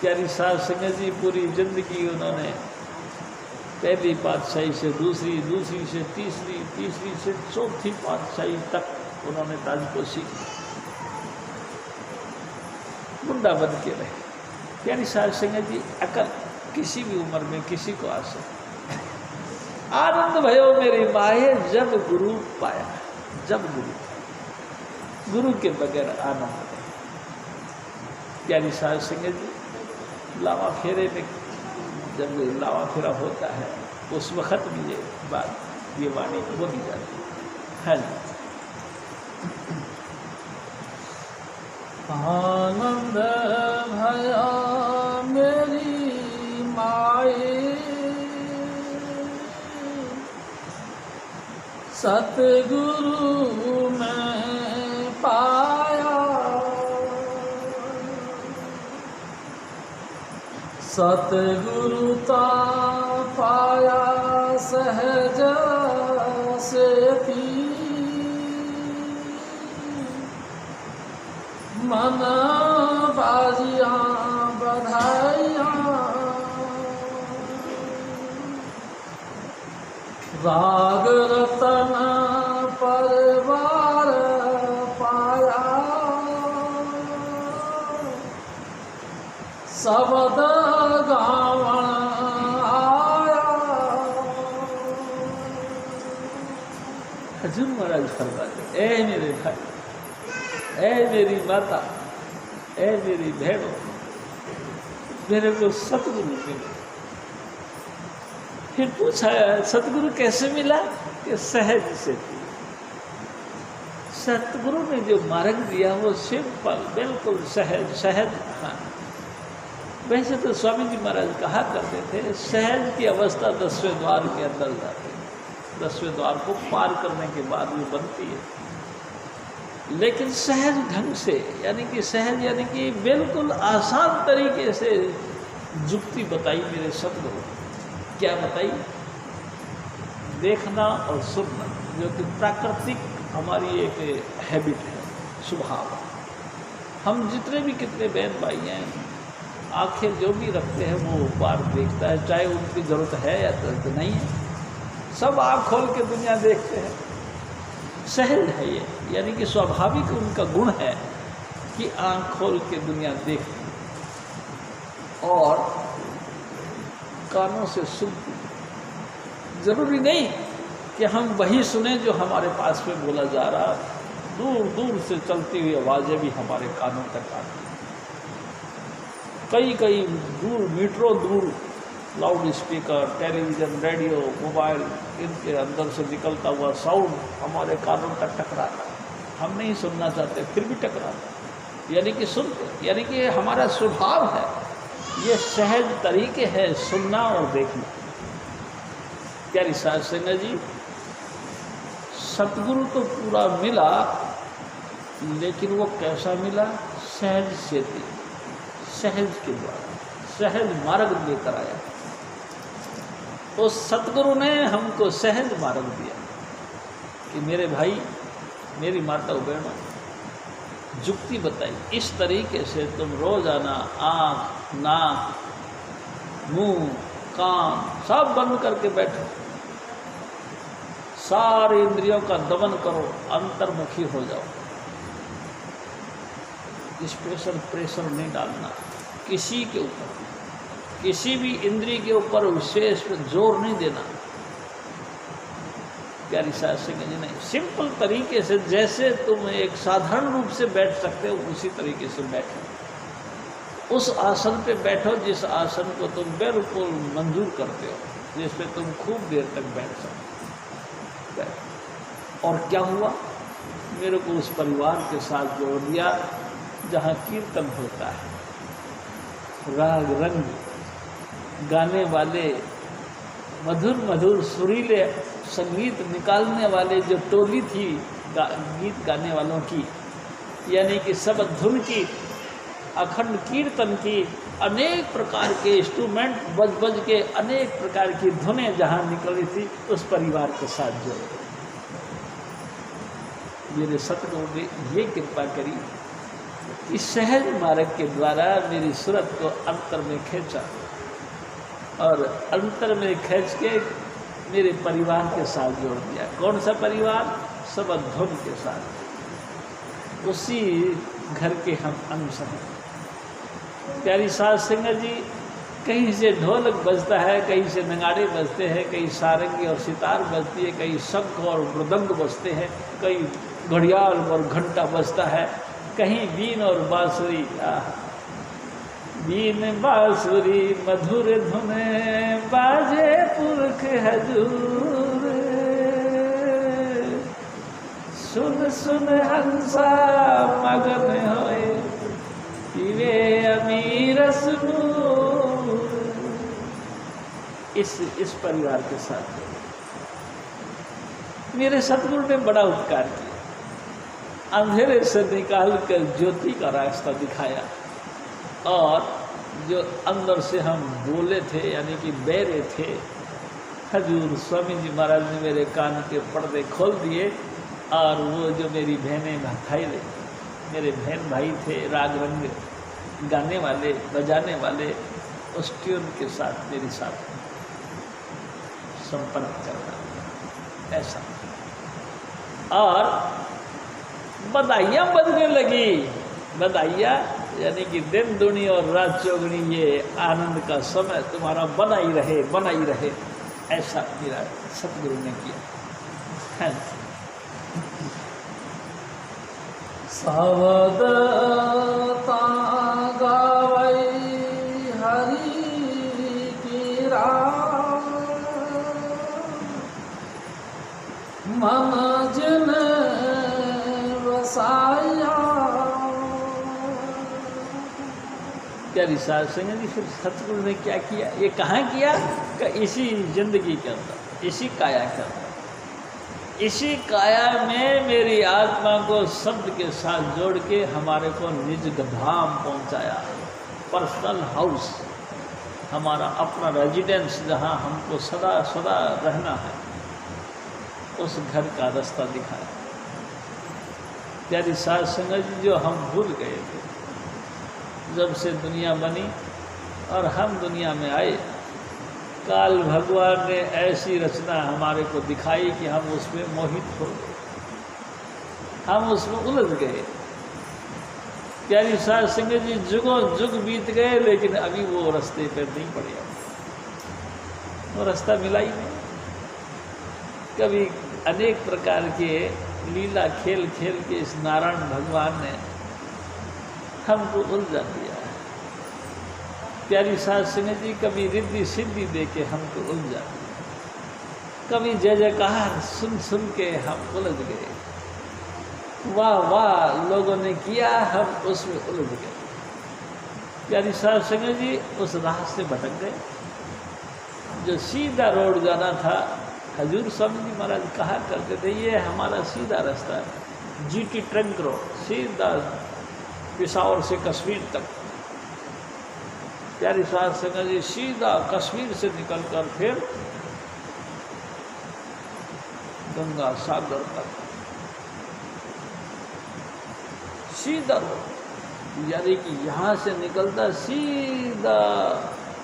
प्यारी सास संगत जी पूरी जिंदगी उन्होंने पहली पातशाही से दूसरी, दूसरी से तीसरी, तीसरी से चौथी पातशाही तक उन्होंने ताजपोशी की, बुड्ढा बन के रहे। प्यारी सास संगत जी अकल किसी भी उम्र में किसी को आ सकती। आनंद भयो मेरी माए जब गुरु पाया, जब गुरु के बगैर आनंद नहीं। प्यारी सास संगत जी लावा फेरे में जब लावा फेरा होता है उस वक़्त भी ये बात, ये वाणी बोली जाती है। आनंद भया मेरी माए सतगुरु में पाया, सतगुरुता पाया सहज से पी, मन बाजियां बधाइयां राग रतन परिवार पाया, शब्द गावण आया। हजूर महाराज फरमाते, ए मेरे भाई, ए मेरी माता, ए मेरी बहनों, मेरे को सतगुरु मिले। फिर पूछा सतगुरु कैसे मिला? कि सहज से। सतगुरु ने जो मार्ग दिया वो सिंपल, बिल्कुल सहज सहज। हाँ, वैसे तो स्वामी जी महाराज कहा करते थे सहज की अवस्था 10वें द्वार के अंदर जाती है, 10वें द्वार को पार करने के बाद वो बनती है। लेकिन सहज ढंग से, यानी कि सहज यानी कि बिल्कुल आसान तरीके से जुक्ति बताई मेरे सतगुरु। क्या बताई? देखना और सुनना, जो कि प्राकृतिक हमारी एक हैबिट है, स्वभाव। हम जितने भी कितने बहन भाई हैं, आंखें जो भी रखते हैं वो बाहर देखता है, चाहे उनकी ज़रूरत है या ज़रूरत नहीं है, सब आँख खोल के दुनिया देखते हैं। सहज है ये, यानी कि स्वाभाविक उनका गुण है कि आँख खोल के दुनिया देखती और कानों से सुनती। जरूरी नहीं कि हम वही सुने जो हमारे पास में बोला जा रहा, दूर दूर से चलती हुई आवाज़ें भी हमारे कानों तक आती। कई कई दूर, मीटरों दूर loud speaker, television, radio, mobile, इनके अंदर से निकलता हुआ साउंड हमारे कानों तक टकराता। हम नहीं सुनना चाहते फिर भी टकराता, यानी कि सुनते, यानी कि हमारा स्वभाव है। ये सहज तरीके हैं सुनना और देखना। प्यारी साध संगत जी, सतगुरु तो पूरा मिला, लेकिन वो कैसा मिला? सहज से, सहज के द्वारा, सहज मार्ग लेकर आया। तो सतगुरु ने हमको सहज मार्ग दिया कि मेरे भाई, मेरी माता बहनों, जुक्ति बताई, इस तरीके से तुम रोजाना आँख, नाक, मुंह, कान सब बंद करके बैठो, सारे इंद्रियों का दमन करो, अंतर्मुखी हो जाओ। स्पेशल प्रेशर नहीं डालना किसी के ऊपर, किसी भी इंद्रिय के ऊपर विशेष जोर नहीं देना। प्यारी साध संगत जी, नहीं, सिंपल तरीके से जैसे तुम एक साधारण रूप से बैठ सकते हो उसी तरीके से बैठो। उस आसन पे बैठो जिस आसन को तुम बिल्कुल मंजूर करते हो, जिस पे तुम खूब देर तक बैठ सकते। और क्या हुआ? मेरे को उस परिवार के साथ जोड़ दिया जहाँ कीर्तन होता है, राग रंग गाने वाले, मधुर मधुर सुरीले संगीत निकालने वाले जो टोली थी गीत गाने वालों की, यानी कि सब धुन की, अखंड कीर्तन की, अनेक प्रकार के इंस्ट्रूमेंट बज बज के अनेक प्रकार की धुनें जहाँ निकल रही थी, उस परिवार के साथ जोड़े। मेरे सतगुरु ने ये कृपा करी कि सहज मार्ग के द्वारा मेरी सूरत को अंतर में खींचा और अंतर में खींच के मेरे परिवार के साथ जोड़ दिया। कौन सा परिवार? सब धुन के साथ, उसी घर के हम अंश हैं। प्यारी साध संगत जी, कहीं से ढोलक बजता है, कहीं से नगाड़े बजते हैं, कहीं सारंगी और सितार बजती है, कहीं शंख और मृदंग बजते हैं, कहीं घड़ियाल और घंटा बजता है, कहीं बीन और बांसुरी। बीन बांसुरी मधुर धुने बाजे पुरख हजूर, सुन सुन हंसा मगन होए पीवे अमीर सुनूर। इस परिवार के साथ मेरे सतगुरु ने बड़ा उपकार किया, अंधेरे से निकाल कर ज्योति का रास्ता दिखाया और जो अंदर से हम बोले थे, यानी कि बहरे थे, हजूर स्वामी जी महाराज ने मेरे कान के पर्दे खोल दिए और वो जो मेरी बहनें भाई मेरे बहन भाई थे, राग रंग गाने वाले बजाने वाले, उस ट्यून के साथ मेरे साथ संपर्क करना ऐसा। और बधाइयाँ बजने लगी, बधाइयाँ यानी कि दिन दुनी और रात चौगुनी, ये आनंद का समय तुम्हारा बना ही रहे, ऐसा मेरा सतगुरु ने किया है। सावधता गावै हरि की राम, मन जिन वसाया। प्यारी साध संगत जी, फिर सतगुरु ने क्या किया, ये कहाँ किया कि इसी जिंदगी के अंदर, इसी काया के अंदर, इसी काया में मेरी आत्मा को शब्द के साथ जोड़ के हमारे को निज धाम पहुंचाया। पर्सनल हाउस, हमारा अपना रेजिडेंस, जहाँ हमको सदा सदा रहना है, उस घर का रास्ता दिखाया। प्यारी साध संगत जी, जो हम भूल गए थे जब से दुनिया बनी और हम दुनिया में आए, काल भगवान ने ऐसी रचना हमारे को दिखाई कि हम उसमें मोहित हो गए, हम उसमें उलझ गए। प्यारी साध संगत जी, जुगों जुग बीत गए, लेकिन अभी वो रास्ते पर नहीं पड़े, वो रास्ता मिला ही नहीं। कभी अनेक प्रकार के लीला खेल खेल के इस नारायण भगवान ने हमको उलझा दिया है। प्यारी साध संगत जी, कभी रिद्धि सिद्धि दे के हमको उलझा दिया, कभी जय जयकार सुन सुन के हम उलझ गए, वाह वाह लोगों ने किया, हम उसमें उलझ गए। प्यारी साध संगत जी, उस राह से भटक गए, जो सीधा रोड जाना था। हजूर स्वामी जी महाराज कहा करते थे, ये हमारा सीधा रास्ता है, जीटी ट्रंक रोड, सीधा पेशावर से कश्मीर तक। प्यारी साध संगत जी, सीधा कश्मीर से निकलकर फिर गंगा सागर तक सीधा रोड, यानी कि यहाँ से निकलता सीधा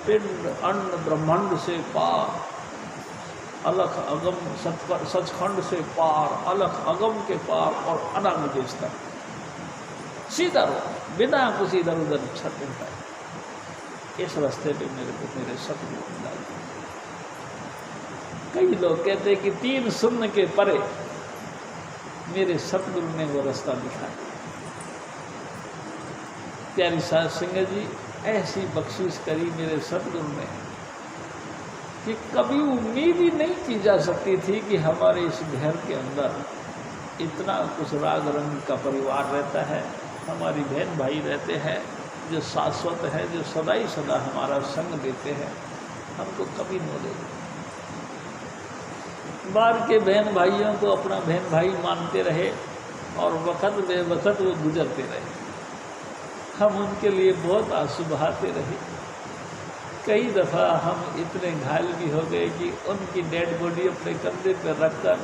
पिंड अन्न ब्रह्मांड से पार, अलख अगम सचखंड से पार, अलख अगम के पार और अनंत देश तक सीधा रोड, बिना कुछ इधर उधर छटने पाए। इस रास्ते पे मेरे को मेरे सतगुरु मिला। कई लोग कहते हैं कि 3 शून्य के परे मेरे सतगुरु ने वो रास्ता दिखाया। प्यारी साध संगत जी, ऐसी बख्शिश करी मेरे सतगुरु ने कि कभी उम्मीद ही नहीं की जा सकती थी कि हमारे इस घर के अंदर इतना कुछ राग रंग का परिवार रहता है, हमारी बहन भाई रहते हैं, जो शाश्वत है, जो सदा ही सदा हमारा संग देते हैं, हमको कभी न लेंगे। बाहर के बहन भाइयों को अपना बहन भाई मानते रहे और वक़्त बे वक़्त वो गुजरते रहे, हम उनके लिए बहुत आंसू बहाते रहे। कई दफ़ा हम इतने घायल भी हो गए कि उनकी डेड बॉडी अपने कंधे पर रखकर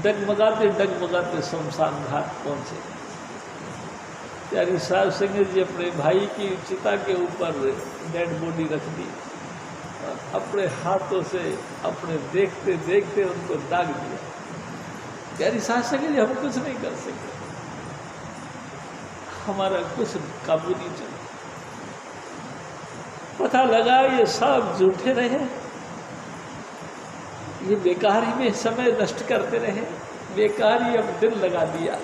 डगमगाते डगमगाते शमशान घाट पहुँचे। प्यारी साध संगत जी, अपने भाई की चिता के ऊपर डेड बॉडी रख दी, अपने हाथों से अपने देखते देखते उनको दाग दिया। प्यारी साध संगत जी, हम कुछ नहीं कर सकते, हमारा कुछ काबू नहीं चला। पता लगा ये सब झूठे रहे, ये बेकार ही में समय नष्ट करते रहे, बेकार ही अब दिल लगा दिया,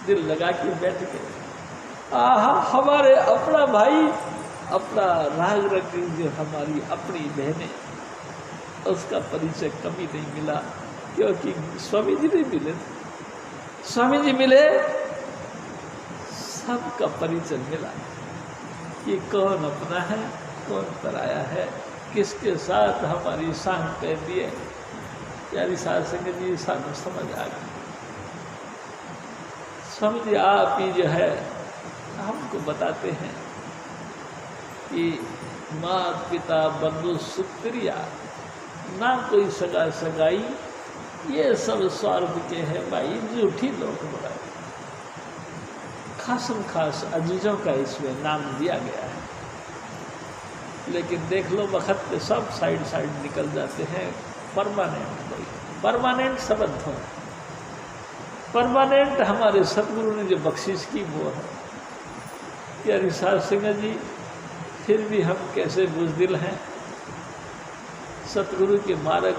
दिल लगा के बैठ गए। हमारे अपना भाई, अपना राग रंग, जो हमारी अपनी बहनें, उसका परिचय कभी नहीं मिला, क्योंकि स्वामी जी नहीं मिले। स्वामी जी मिले, सबका परिचय मिला कि कौन अपना है, कौन पराया है, किसके साथ हमारी सांग कहती है। प्यारी साध संगत जी, सानू समझ आ गई। स्वामी जी आप ही जो है हमको बताते हैं कि माता पिता बंधु सुत्रिया, ना कोई सगा सगाई, ये सब स्वार्थ के हैं भाई, झूठी लोक बढ़ाई। खासम खास अजीजों का इसमें नाम दिया गया है, लेकिन देख लो वक्त पे सब साइड साइड निकल जाते हैं। परमानेंट संबंध हो, परमानेंट हमारे सतगुरु ने जो बख्शिश की वो है। यानी साध संगत जी, फिर भी हम कैसे बुज़दिल हैं। सतगुरु के मार्ग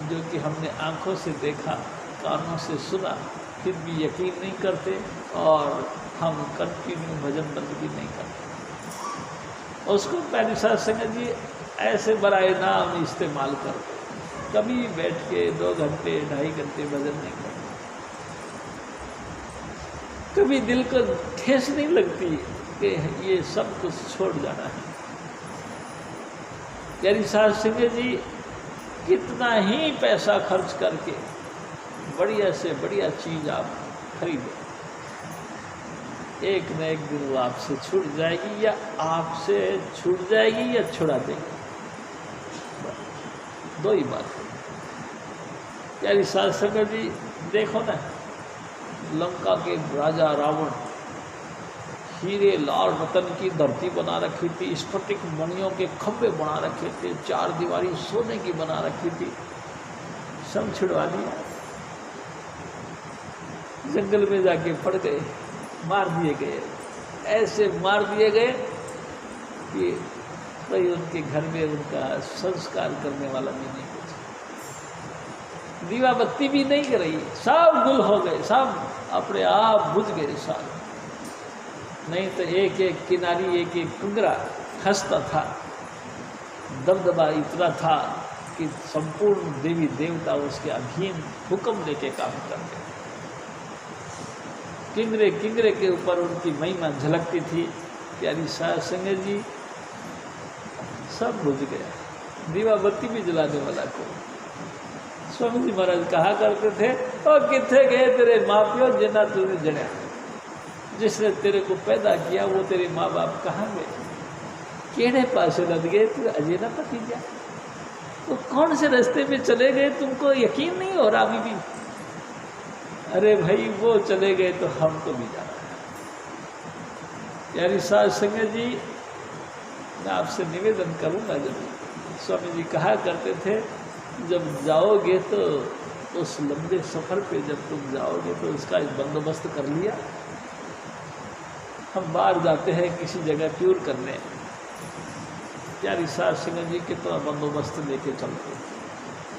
जो कि हमने आंखों से देखा, कानों से सुना, फिर भी यकीन नहीं करते और हम कंटिन्यू भजन बंदगी नहीं करते। उसको पहले साध संगत जी ऐसे बराए नाम इस्तेमाल करते, कभी बैठ के 2 घंटे 2.5 घंटे भजन नहीं करते। कभी दिल को ठेस नहीं लगती कि ये सब कुछ छोड़ जाना है। यानी साध संगत जी, कितना ही पैसा खर्च करके बढ़िया से बढ़िया चीज़ आप खरीदो, एक न एक दिन वो आपसे छूट जाएगी, या आपसे छूट जाएगी या छुड़ा देगी। 2 ही बात है। यानी साध संगत जी देखो ना, लंका के राजा रावण हीरे लाल रतन की धरती बना रखी थी, स्फटिक मणियों के खंभे बना रखे थे, 4 दीवारी सोने की बना रखी थी, सब छुड़वा दिया। जंगल में जाके पड़ गए, मार दिए गए, ऐसे मार दिए गए कि कोई उनके घर में उनका संस्कार करने वाला भी नहीं कुछ, दीवा बत्ती भी नहीं कर रही, सब गुल हो गए, सब अपने आप बुझ गए सारे। नहीं तो एक एक किनारी, एक एक कुंगरा हंसता था, दबदबा इतना था कि संपूर्ण देवी देवता उसके अधीन हुक्म देके काम करते। किंगरे किंगरे के ऊपर उनकी महिमा झलकती थी। प्यारी साध संगत जी, सब बुझ गया, दीवा बत्ती भी जलाने वाला को। स्वामी जी महाराज कहा करते थे, और किथे गए तेरे माँ प्यो जिन्ना तूने जड़िया, जिसने तेरे को पैदा किया वो तेरे माँ बाप कहाँ गए, केड़े पासे लद गए, तू अजय ना पति जा, तो कौन से रास्ते में चले गए, तुमको यकीन नहीं हो रहा अभी भी। अरे भाई वो चले गए तो हमको भी जाना है। यानी साध संगत जी, मैं आपसे निवेदन करूँगा जरूर। स्वामी जी कहा करते थे, जब जाओगे तो उस लंबे सफ़र पे जब तुम जाओगे तो उसका एक बंदोबस्त कर लिया। हम बाहर जाते हैं किसी जगह टूर करने, प्यारी साध संगत जी कितना बंदोबस्त लेके चलते हैं।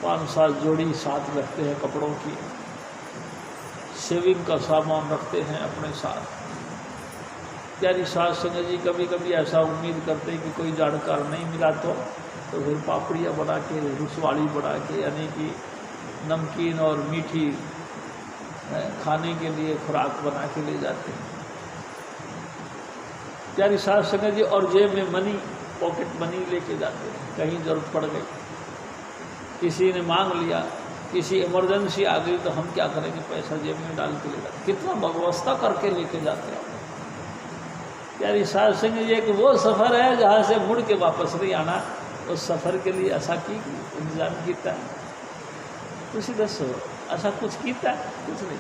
5-7 जोड़ी साथ रखते हैं कपड़ों की, सेविंग का सामान रखते हैं अपने साथ। प्यारी साध संगत जी कभी कभी ऐसा उम्मीद करते हैं कि कोई जानकार नहीं मिला तो फिर पापड़ियाँ बना के, रसवाड़ी बना के, यानी कि नमकीन और मीठी खाने के लिए खुराक बना के ले जाते हैं। प्यारी साध संगत जी, और जेब में मनी, पॉकेट मनी लेके जाते हैं, कहीं ज़रूरत पड़ गई, किसी ने मांग लिया, किसी इमरजेंसी आ गई तो हम क्या करेंगे, पैसा जेब में डाल के ले जाते, कितना व्यवस्था करके लेके जाते हैं। प्यारी साध संगत जी, एक वो सफ़र है जहाँ से मुड़ के वापस नहीं आना, उस सफ़र के लिए ऐसा की इंतजाम किया, तुम दसो ऐसा कुछ किया, कुछ नहीं।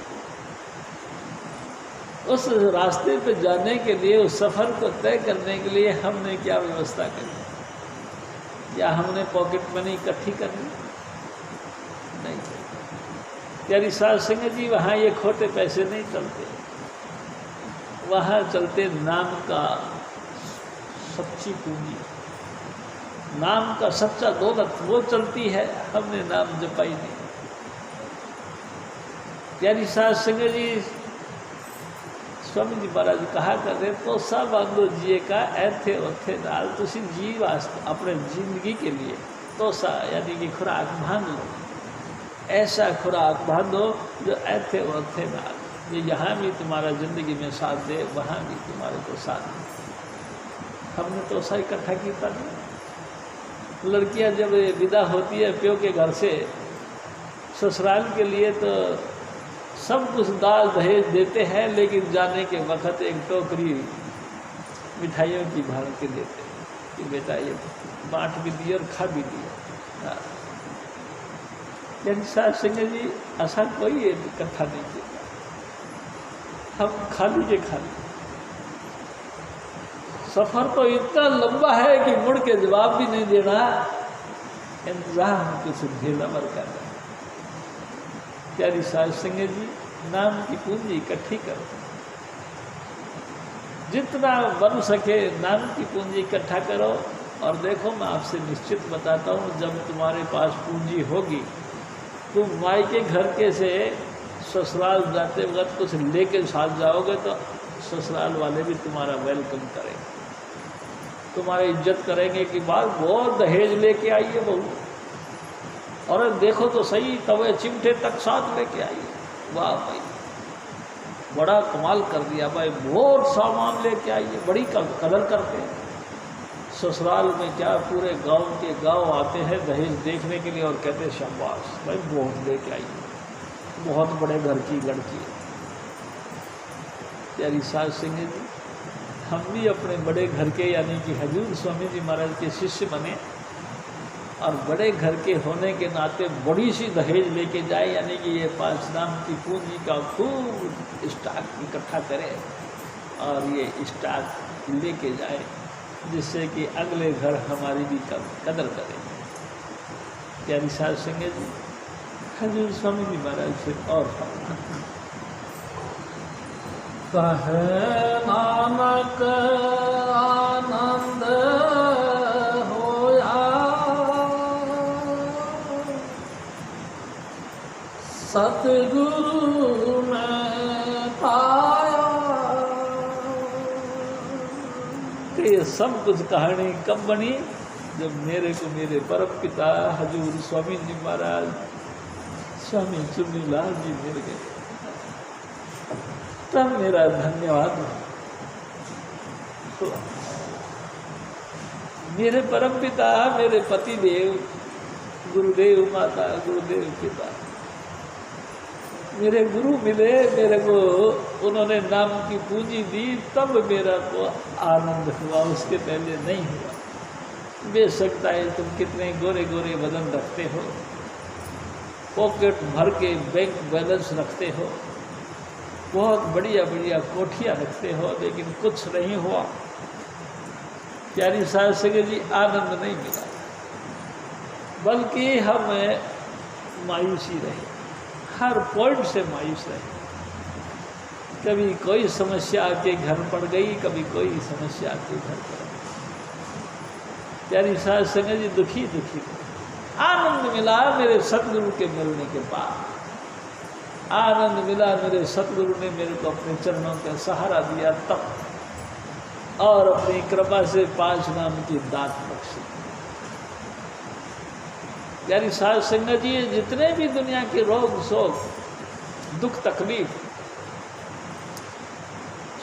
उस रास्ते पे जाने के लिए, उस सफ़र को तय करने के लिए हमने क्या व्यवस्था करी, या हमने पॉकेट मनी इकट्ठी करनी, नहीं। प्यारी साध संगत जी, वहाँ ये खोटे पैसे नहीं चलते, वहाँ चलते नाम का सच्ची पूंजी, नाम का सच्चा दौलत, वो चलती है। हमने नाम जपाई नहीं। प्यारी साध संगत जी, स्वामी जी महाराज कहा करते, तो सब आंदो जिए का ऐथे ओथे नाल, तुसी जी वास्ते अपने जिंदगी के लिए तो सा, यानी कि खुराक बांध लो, ऐसा खुराक बांधो जो ऐथे ओथे नाल, ये यहाँ भी तुम्हारा ज़िंदगी में साथ दे, वहाँ भी तुम्हारे को साथ दे। हमने तो सा इकट्ठा किया नहीं। लड़कियाँ जब विदा होती है प्यो के घर से ससुराल के लिए, तो सब कुछ दाल दहेज देते हैं, लेकिन जाने के वक्त एक टोकरी मिठाइयों की भाड़ के देते कि बेटा ये बांट भी दिए और खा भी दिए। यानी साहब सिंह जी ऐसा कोई इकट्ठा नहीं किया, हम खा लीजिए खा लीजिए। सफर तो इतना लंबा है कि मुड़ के जवाब भी नहीं देना, इंतजार कुछ ढीलावर कर रहे। प्यारी साहब सिंह जी नाम की पूंजी इकट्ठी करो, जितना बन सके नाम की पूंजी इकट्ठा करो। और देखो मैं आपसे निश्चित बताता हूँ, जब तुम्हारे पास पूंजी होगी तुम माई के घर के से ससुराल जाते वक्त कुछ लेके साथ जाओगे तो ससुराल वाले भी तुम्हारा वेलकम करेंगे, तुम्हारी इज्जत करेंगे कि बात बहुत दहेज लेके आई है बहू, और देखो तो सही तवे चिमटे तक साथ लेके आई है। वाह भाई बड़ा कमाल कर दिया भाई, बहुत सामान लेके आई है, बड़ी कदर करते हैं। ससुराल में क्या पूरे गांव के गांव आते हैं दहेज देखने के लिए और कहते हैं शाबाश भाई बहुत लेके आई है, बहुत बड़े घर की लड़की है। प्यारी साहब सिंह जी हम भी अपने बड़े घर के यानी कि हजूर स्वामी जी महाराज के शिष्य बने और बड़े घर के होने के नाते बड़ी सी दहेज लेके जाए, यानी कि ये 5 नाम की पूंजी का खूब स्टॉक इकट्ठा करें और ये स्टॉक लेके जाए, जिससे कि अगले घर हमारी भी कदर करें। प्यारी साहब सिंह जी हजूर स्वामी जी महाराज से और कहे नानक आनंद होया सतगुरु में पाया। ये सब कुछ कहानी कब बनी? जब मेरे को मेरे परम पिता हजूर स्वामी जी महाराज स्वामी चुन्नीलाल जी मिल गए, तब मेरा धन्यवाद। तो मेरे परम पिता मेरे पति देव गुरुदेव माता गुरुदेव पिता मेरे गुरु मिले, मेरे को उन्होंने नाम की पूंजी दी, तब मेरा को आनंद हुआ, उसके पहले नहीं हुआ। बेशकता है तुम कितने गोरे गोरे बदन रखते हो, पॉकेट भर के बैंक बैलेंस रखते हो, बहुत बढ़िया बढ़िया कोठियाँ रखते हो, लेकिन कुछ नहीं हुआ। प्यारी साहब सिंह जी आनंद नहीं मिला, बल्कि हमें मायूसी रही, हर पॉइंट से मायूस रहे। कभी कोई समस्या आके घर पड़ गई, कभी कोई समस्या आके घर पड़ गई। प्यारी साहब सिंह जी दुखी दुखी आनंद मिला मेरे सतगुरु के मिलने के बाद, आनंद मिला मेरे सतगुरु ने मेरे को अपने चरणों का सहारा दिया तब, और अपनी कृपा से 5 नाम की दात बख्शी। यानी साहब सिंह जी जितने भी दुनिया के रोग शोक दुख तकलीफ,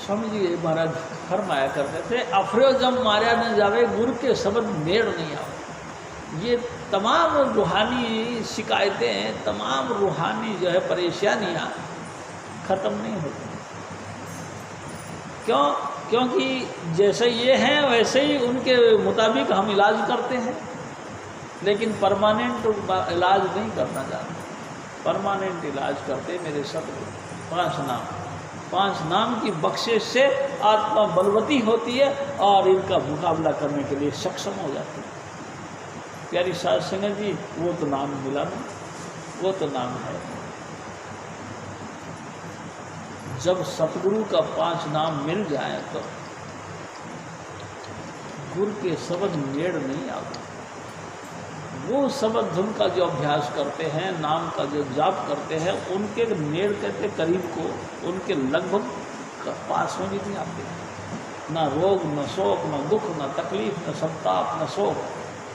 स्वामी जी महाराज फरमाया करते थे, अफरो जब मारा न जावे गुरु के शब्द मेड़ नहीं आवे। ये तमाम रूहानी शिकायतें, तमाम रूहानी जो है परेशानियाँ ख़त्म नहीं होती। क्यों? क्योंकि जैसे ये हैं वैसे ही उनके मुताबिक हम इलाज करते हैं, लेकिन परमानेंट इलाज नहीं करना चाहते। परमानेंट इलाज करते मेरे सतगुरु। 5 नाम की बख्शिश से आत्मा बलवती होती है और इनका मुकाबला करने के लिए सक्षम हो जाती है। प्यारी साहब सिंह जी वो तो नाम मिला ना, वो तो नाम है। जब सतगुरु का 5 नाम मिल जाए तो गुरु के शब्द मेड़ नहीं आता। वो शब्द धुन का जो अभ्यास करते हैं, नाम का जो जाप करते हैं, उनके नेड़ कहते करीब को, उनके लगभग पास में भी नहीं आते। ना रोग, न शोक, न दुख, न तकलीफ, न संताप, न शोक,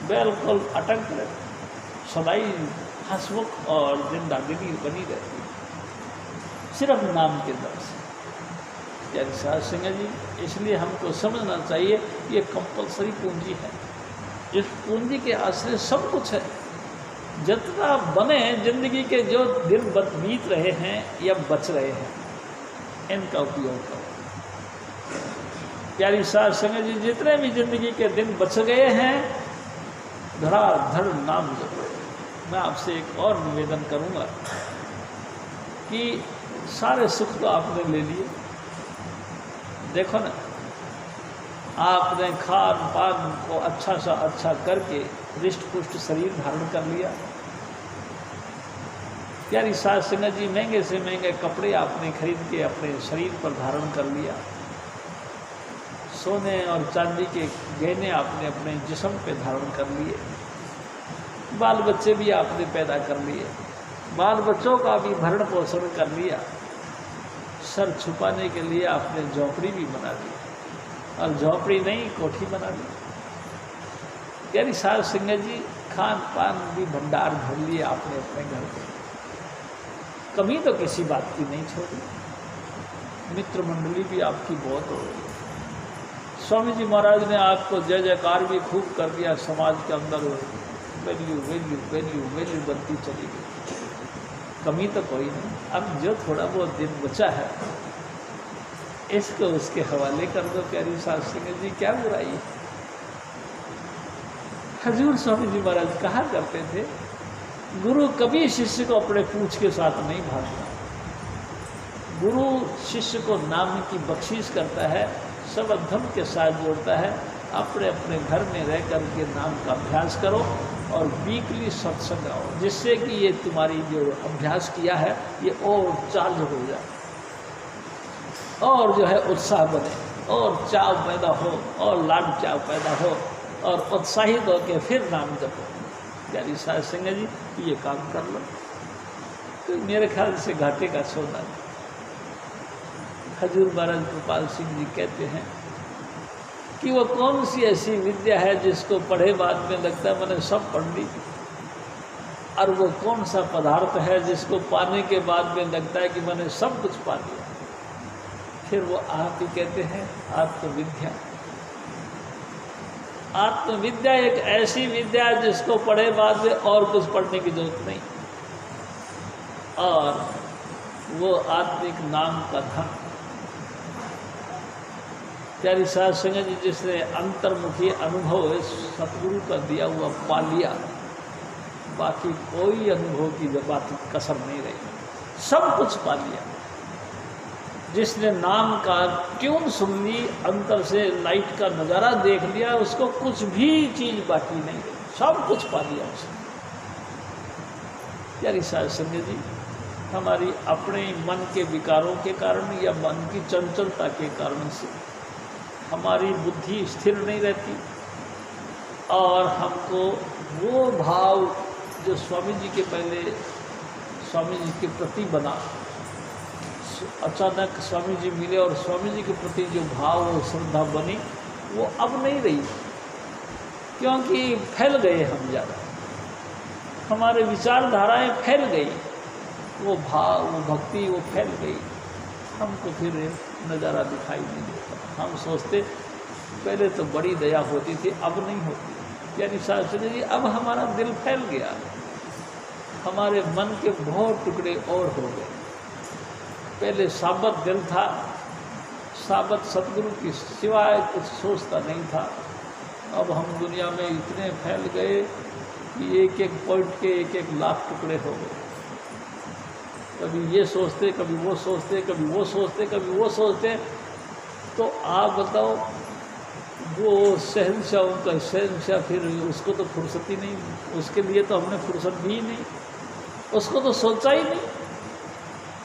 बिल्कुल अटक रहते, सदाई हंसमुख और जिंदगी बनी रहती है सिर्फ नाम के दर से। यानी साहब सिंह जी इसलिए हमको समझना चाहिए ये कंपलसरी पूंजी है, जिस पूंजी के आश्रय सब कुछ है। जितना बने जिंदगी के जो दिन बीत रहे हैं या बच रहे हैं, इनका उपयोग करो। प्यारी साध संगत जी, जितने भी जिंदगी के दिन बच गए हैं धड़ाधड़ नाम जपो। मैं आपसे एक और निवेदन करूंगा कि सारे सुख तो आपने ले लिए, देखो ना, आपने खान पान को अच्छा सा अच्छा करके हृष्ट पुष्ट शरीर धारण कर लिया। प्यारी साध संगत जी, महंगे से महंगे कपड़े आपने खरीद के अपने शरीर पर धारण कर लिया। सोने और चांदी के गहने आपने अपने जिस्म पे धारण कर लिए। बाल बच्चे भी आपने पैदा कर लिए, बाल बच्चों का भी भरण पोषण कर लिया। सर छुपाने के लिए आपने झोपड़ी भी बना ली, और झोपड़ी नहीं कोठी बना ली। यानी साध संगत जी, खान पान भी भंडार भर लिए आपने अपने घर पे, कमी तो किसी बात की नहीं छोड़ी। मित्र मंडली भी आपकी बहुत हो गई। स्वामी जी महाराज ने आपको जय जयकार भी खूब कर दिया, समाज के अंदर वैल्यू वैल्यू वैल्यू वैल्यू बनती चली गई, कमी तो कोई नहीं। अब जो थोड़ा बहुत दिन बचा है इसको उसके हवाले कर दो। प्यारी साध संगत जी, क्या बुराई है? हजूर स्वामी जी महाराज कहा करते थे, गुरु कभी शिष्य को अपने पूंछ के साथ नहीं भागता। गुरु शिष्य को नाम की बख्शीश करता है, सब धर्म के साथ जोड़ता है। अपने अपने घर में रह कर के नाम का अभ्यास करो और वीकली सत्संग आओ, जिससे कि ये तुम्हारी जो अभ्यास किया है ये और चार्ज हो जाए, और जो है उत्साह बने, और चाव पैदा हो, और लाड चाव पैदा हो, और उत्साहित होकर फिर नाम जपो। प्यारी साध संगत जी, ये काम कर लो तो मेरे ख्याल से घाटे का सौदा नहीं। हजूर महाराज कृपाल सिंह जी कहते हैं कि वो कौन सी ऐसी विद्या है जिसको पढ़े बाद में लगता है मैंने सब पढ़ ली, और वो कौन सा पदार्थ है जिसको पाने के बाद में लगता है कि मैंने सब कुछ पा लिया। फिर वो आप ही कहते हैं आत्मविद्या। आत्मविद्या एक ऐसी विद्या है जिसको पढ़े बाद में और कुछ पढ़ने की जरूरत नहीं, और वो आत्मिक नाम का धन। प्यारी साध संगत जी, जिसने अंतर्मुखी अनुभव सतगुरु का दिया हुआ पा लिया, बाकी कोई अनुभव की बात कसर नहीं रही, सब कुछ पा लिया। जिसने नाम का ट्यून सुन ली, अंतर से लाइट का नज़ारा देख लिया, उसको कुछ भी चीज़ बाकी नहीं रही, सब कुछ पा लिया उसने। प्यारी साध संगत जी, हमारी अपने मन के विकारों के कारण या मन की चंचलता के कारण से हमारी बुद्धि स्थिर नहीं रहती, और हमको वो भाव जो स्वामी जी के पहले स्वामी जी के प्रति बना, अचानक स्वामी जी मिले और स्वामी जी के प्रति जो भाव और श्रद्धा बनी वो अब नहीं रही, क्योंकि फैल गए हम ज़्यादा, हमारे विचारधाराएं फैल गई, वो भाव वो भक्ति वो फैल गई, हमको फिर नज़ारा दिखाई नहीं देता। हम सोचते पहले तो बड़ी दया होती थी, अब नहीं होती। यानी साध संगत जी, अब हमारा दिल फैल गया, हमारे मन के बहुत टुकड़े और हो गए। पहले साबत दिल था, साबत सतगुरु की सिवाय कुछ सोचता नहीं था। अब हम दुनिया में इतने फैल गए कि एक एक पॉइंट के एक एक लाख टुकड़े हो गए। कभी ये सोचते, कभी वो सोचते, कभी वो सोचते, कभी वो सोचते। तो आप बताओ, वो शहंशाह उनका शहंशाह, फिर उसको तो फुर्सत ही नहीं, उसके लिए तो हमने फुर्सत भी नहीं, उसको तो सोचा ही नहीं,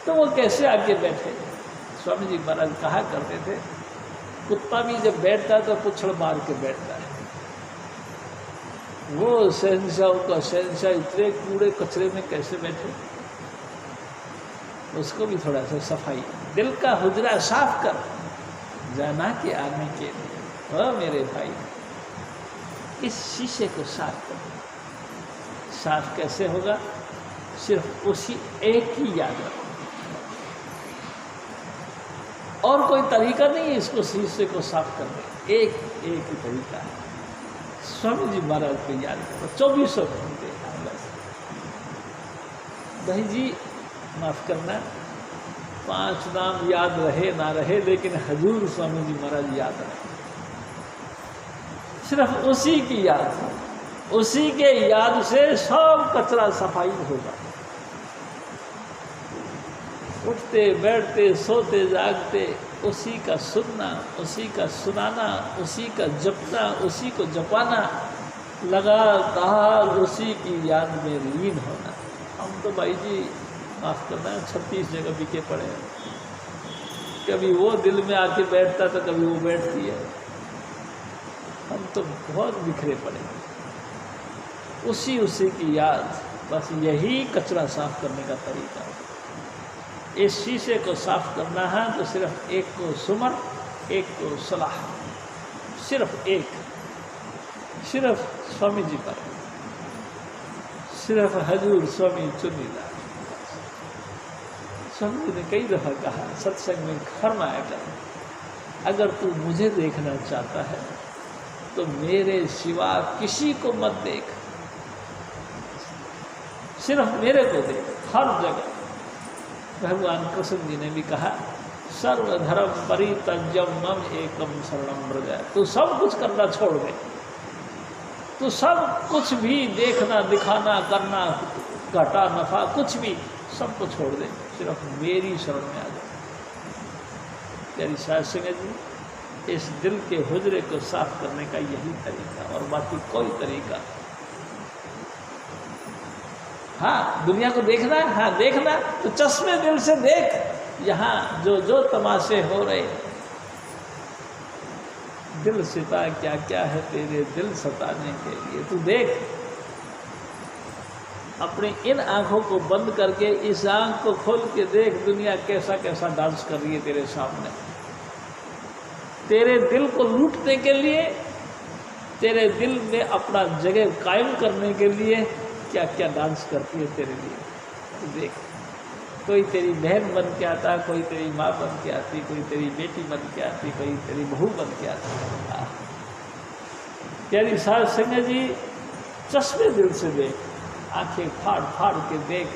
तो वो कैसे आके बैठे। स्वामी जी महाराज कहा करते थे, कुत्ता भी जब बैठता है तो पुछड़ मार के बैठता है। वो शहंशाह उनका शहंशाह इतने कूड़े कचरे में कैसे बैठे, उसको भी थोड़ा सा सफाई, दिल का हुजरा साफ कर जाना कि आने के लिए। मेरे भाई, इस शीशे को साफ कर। साफ कैसे होगा? सिर्फ उसी एक ही याद रखो, और कोई तरीका नहीं है इसको शीशे को साफ करने, एक एक ही तरीका है। स्वामी जी महाराज को याद करो 24 घंटे। भाई जी माफ़ करना, 5 नाम याद रहे ना रहे, लेकिन हजूर स्वामी जी महाराज याद रहे। सिर्फ उसी की याद, उसी के याद से सब कचरा सफाई होगा। उठते बैठते सोते जागते उसी का सुनना, उसी का सुनाना, उसी का जपना, उसी को जपाना, लगातार उसी की याद में लीन होना। हम तो भाई जी माफ करना 36 जगह बिके पड़े हैं। कभी वो दिल में आके बैठता तो कभी वो बैठती है। हम तो बहुत बिखरे पड़े। उसी की याद, बस यही कचरा साफ करने का तरीका। इस शीशे को साफ करना है तो सिर्फ एक को सुमर, एक को सलाह, सिर्फ एक, सिर्फ स्वामी जी पर, सिर्फ हजूर स्वामी चुनीला। स्वामी जी ने कई दफ़ा कहा, सत्संग में फरमाया कर, अगर तू मुझे देखना चाहता है तो मेरे सिवा किसी को मत देख, सिर्फ मेरे को देख हर जगह। भगवान कृष्ण जी ने भी कहा, सर्वधर्म परित्यज्यम मम एकम शरणम व्रज। तू सब कुछ करना छोड़ दे, तू सब कुछ भी देखना दिखाना करना घाटा नफा कुछ भी सबको छोड़ दे, सिर्फ मेरी शरण में आ जा। प्यारी साध संगत जी, इस दिल के हुजरे को साफ करने का यही तरीका, और बाकी कोई तरीका। हाँ, दुनिया को देखना है, हाँ देखना, तो चश्मे दिल से देख। यहाँ जो तमाशे हो रहे, दिल सिता क्या क्या है तेरे दिल सताने के लिए, तू देख। अपनी इन आंखों को बंद करके इस आंख को खोल के देख, दुनिया कैसा कैसा डांस कर रही है तेरे सामने। तेरे दिल को लूटने के लिए, तेरे दिल में अपना जगह कायम करने के लिए क्या क्या डांस करती है तेरे लिए। तो देख, कोई तेरी बहन बन के आता, कोई तेरी माँ बन के आती, कोई तेरी बेटी बन के आती, कोई तेरी बहू बन के आती। प्यारी साध संगत जी, चश्मे दिल से देख, आंखें फाड़ फाड़ के देख,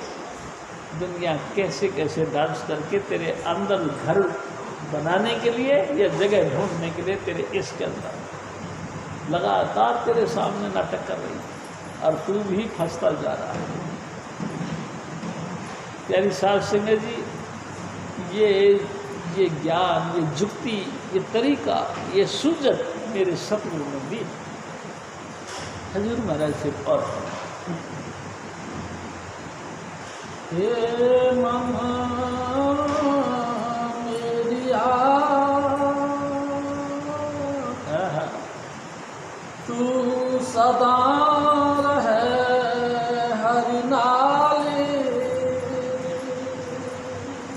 दुनिया कैसे कैसे डांस करके तेरे अंदर घर बनाने के लिए या जगह ढूंढने के लिए तेरे इश्क अंदर लगातार तेरे सामने नाटक कर रही है, और तू भी फंसता जा रहा है। प्यारी साध संगत जी, ये ज्ञान, ये जुक्ति, ये तरीका, ये सूझत मेरे सतगुरु ने दी हजूर महाराज से। और हे ममा मेरी तू सदा रहे हरि नाले।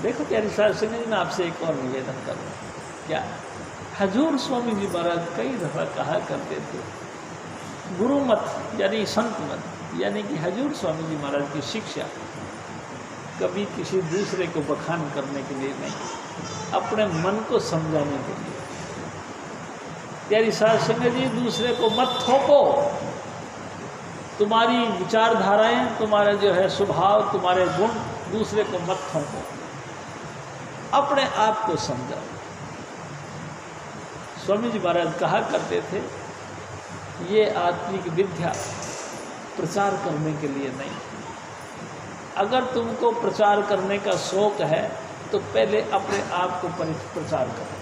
देखो प्यारी साध संगत जी, मैं आपसे एक और निवेदन करूँ। क्या हजूर स्वामी जी महाराज कई दफ़ा कहा करते थे, गुरु मत यानी संत मत, यानी कि हजूर स्वामी जी महाराज की शिक्षा कभी किसी दूसरे को बखान करने के लिए नहीं, अपने मन को समझाने के लिए। प्यारी साध संगत जी, दूसरे को मत थोपो। तुम्हारी विचारधाराएं, तुम्हारा जो है स्वभाव, तुम्हारे गुण दूसरे को मत थोपो, अपने आप को समझाओ। स्वामी जी महाराज कहा करते थे, ये आत्मिक विद्या प्रचार करने के लिए नहीं। अगर तुमको प्रचार करने का शौक है तो पहले अपने आप को प्रचार करो।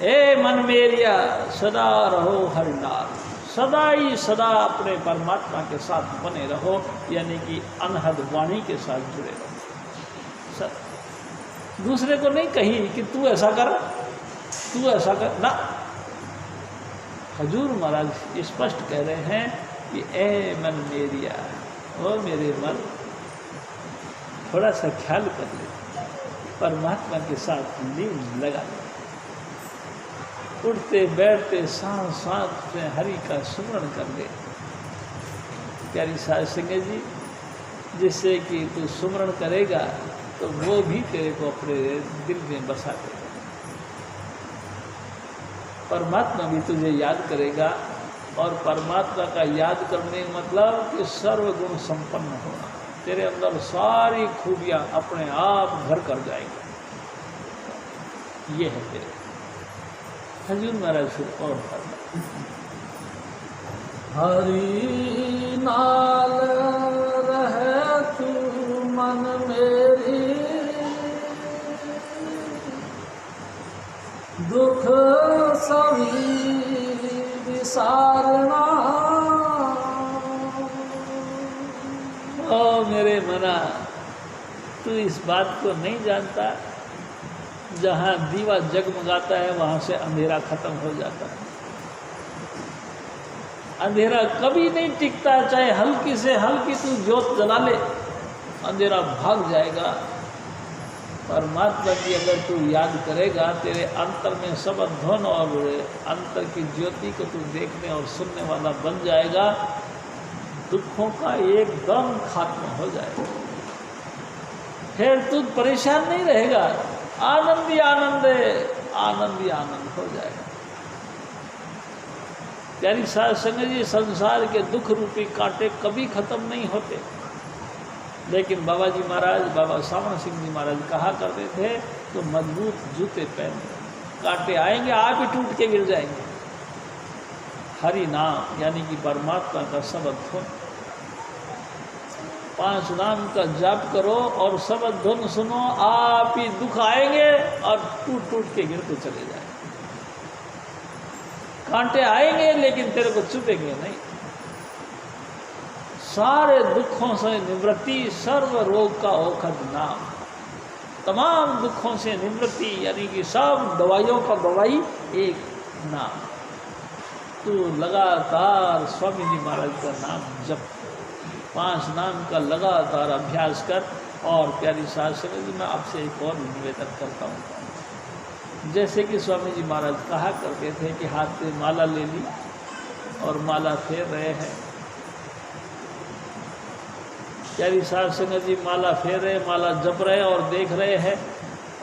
ए मन मेरिया सदा रहो हरिनाम, सदा ही सदा अपने परमात्मा के साथ बने रहो, यानी कि अनहद वाणी के साथ जुड़े रहो। दूसरे को नहीं कही कि तू ऐसा कर, तू ऐसा कर ना। हजूर महाराज स्पष्ट कह रहे हैं कि ए मन मेरिया, ओ मेरे मन, थोड़ा सा ख्याल कर ले, परमात्मा के साथ लीन लगा ले। उठते बैठते सांस सांस में हरि का स्मरण कर ले। प्यारी साध संगत जी, जिससे कि तू स्मरण करेगा तो वो भी तेरे को अपने दिल में बसा देगा। परमात्मा भी तुझे याद करेगा, और परमात्मा का याद करने का मतलब कि सर्वगुण संपन्न होना। तेरे अंदर सारी खूबियां अपने आप घर कर जाएंगे। ये है तेरे। हजूर महाराज फिर और फरमा, हरि नाल रहे तू मन मेरी, दुख सभी विसारना। ओ मेरे मना, तू इस बात को नहीं जानता, जहाँ दीवा जगमगाता है वहाँ से अंधेरा खत्म हो जाता है। अंधेरा कभी नहीं टिकता, चाहे हल्की से हल्की तू ज्योत जला ले, अंधेरा भाग जाएगा। परमात्मा की अगर तू याद करेगा, तेरे अंतर में सब ध्वन और अंतर की ज्योति को तू देखने और सुनने वाला बन जाएगा। दुखों का एकदम खात्मा हो जाएगा, फिर तू परेशान नहीं रहेगा, आनंद ही आनंद है, आनंद ही आनंद हो जाएगा। प्यारी साध संगत जी, संसार के दुख रूपी कांटे कभी खत्म नहीं होते, लेकिन बाबा जी महाराज, बाबा सावन सिंह जी महाराज कहा करते थे, तो मजबूत जूते पहन, कांटे आएंगे आप ही टूट के गिर जाएंगे। हरि नाम यानी कि परमात्मा का शब्द धुन, 5 नाम का जाप करो और शब्द धुन सुनो, आप ही दुख आएंगे और टूट टूट के गिरते चले जाएंगे। कांटे आएंगे लेकिन तेरे को चुभेंगे नहीं। सारे दुखों से निवृत्ति, सर्व रोग का औषध नाम, तमाम दुखों से निवृत्ति यानी कि सब दवाइयों का दवाई एक नाम। तू लगातार स्वामी जी महाराज का नाम जप, 5 नाम का लगातार अभ्यास कर। और प्यारी साध संगत जी, मैं आपसे एक और निवेदन करता हूँ, जैसे कि स्वामी जी महाराज कहा करते थे कि हाथ से माला ले ली और माला फेर रहे हैं। प्यारी साध संगत जी माला फेर रहे, माला जप रहे और देख रहे हैं,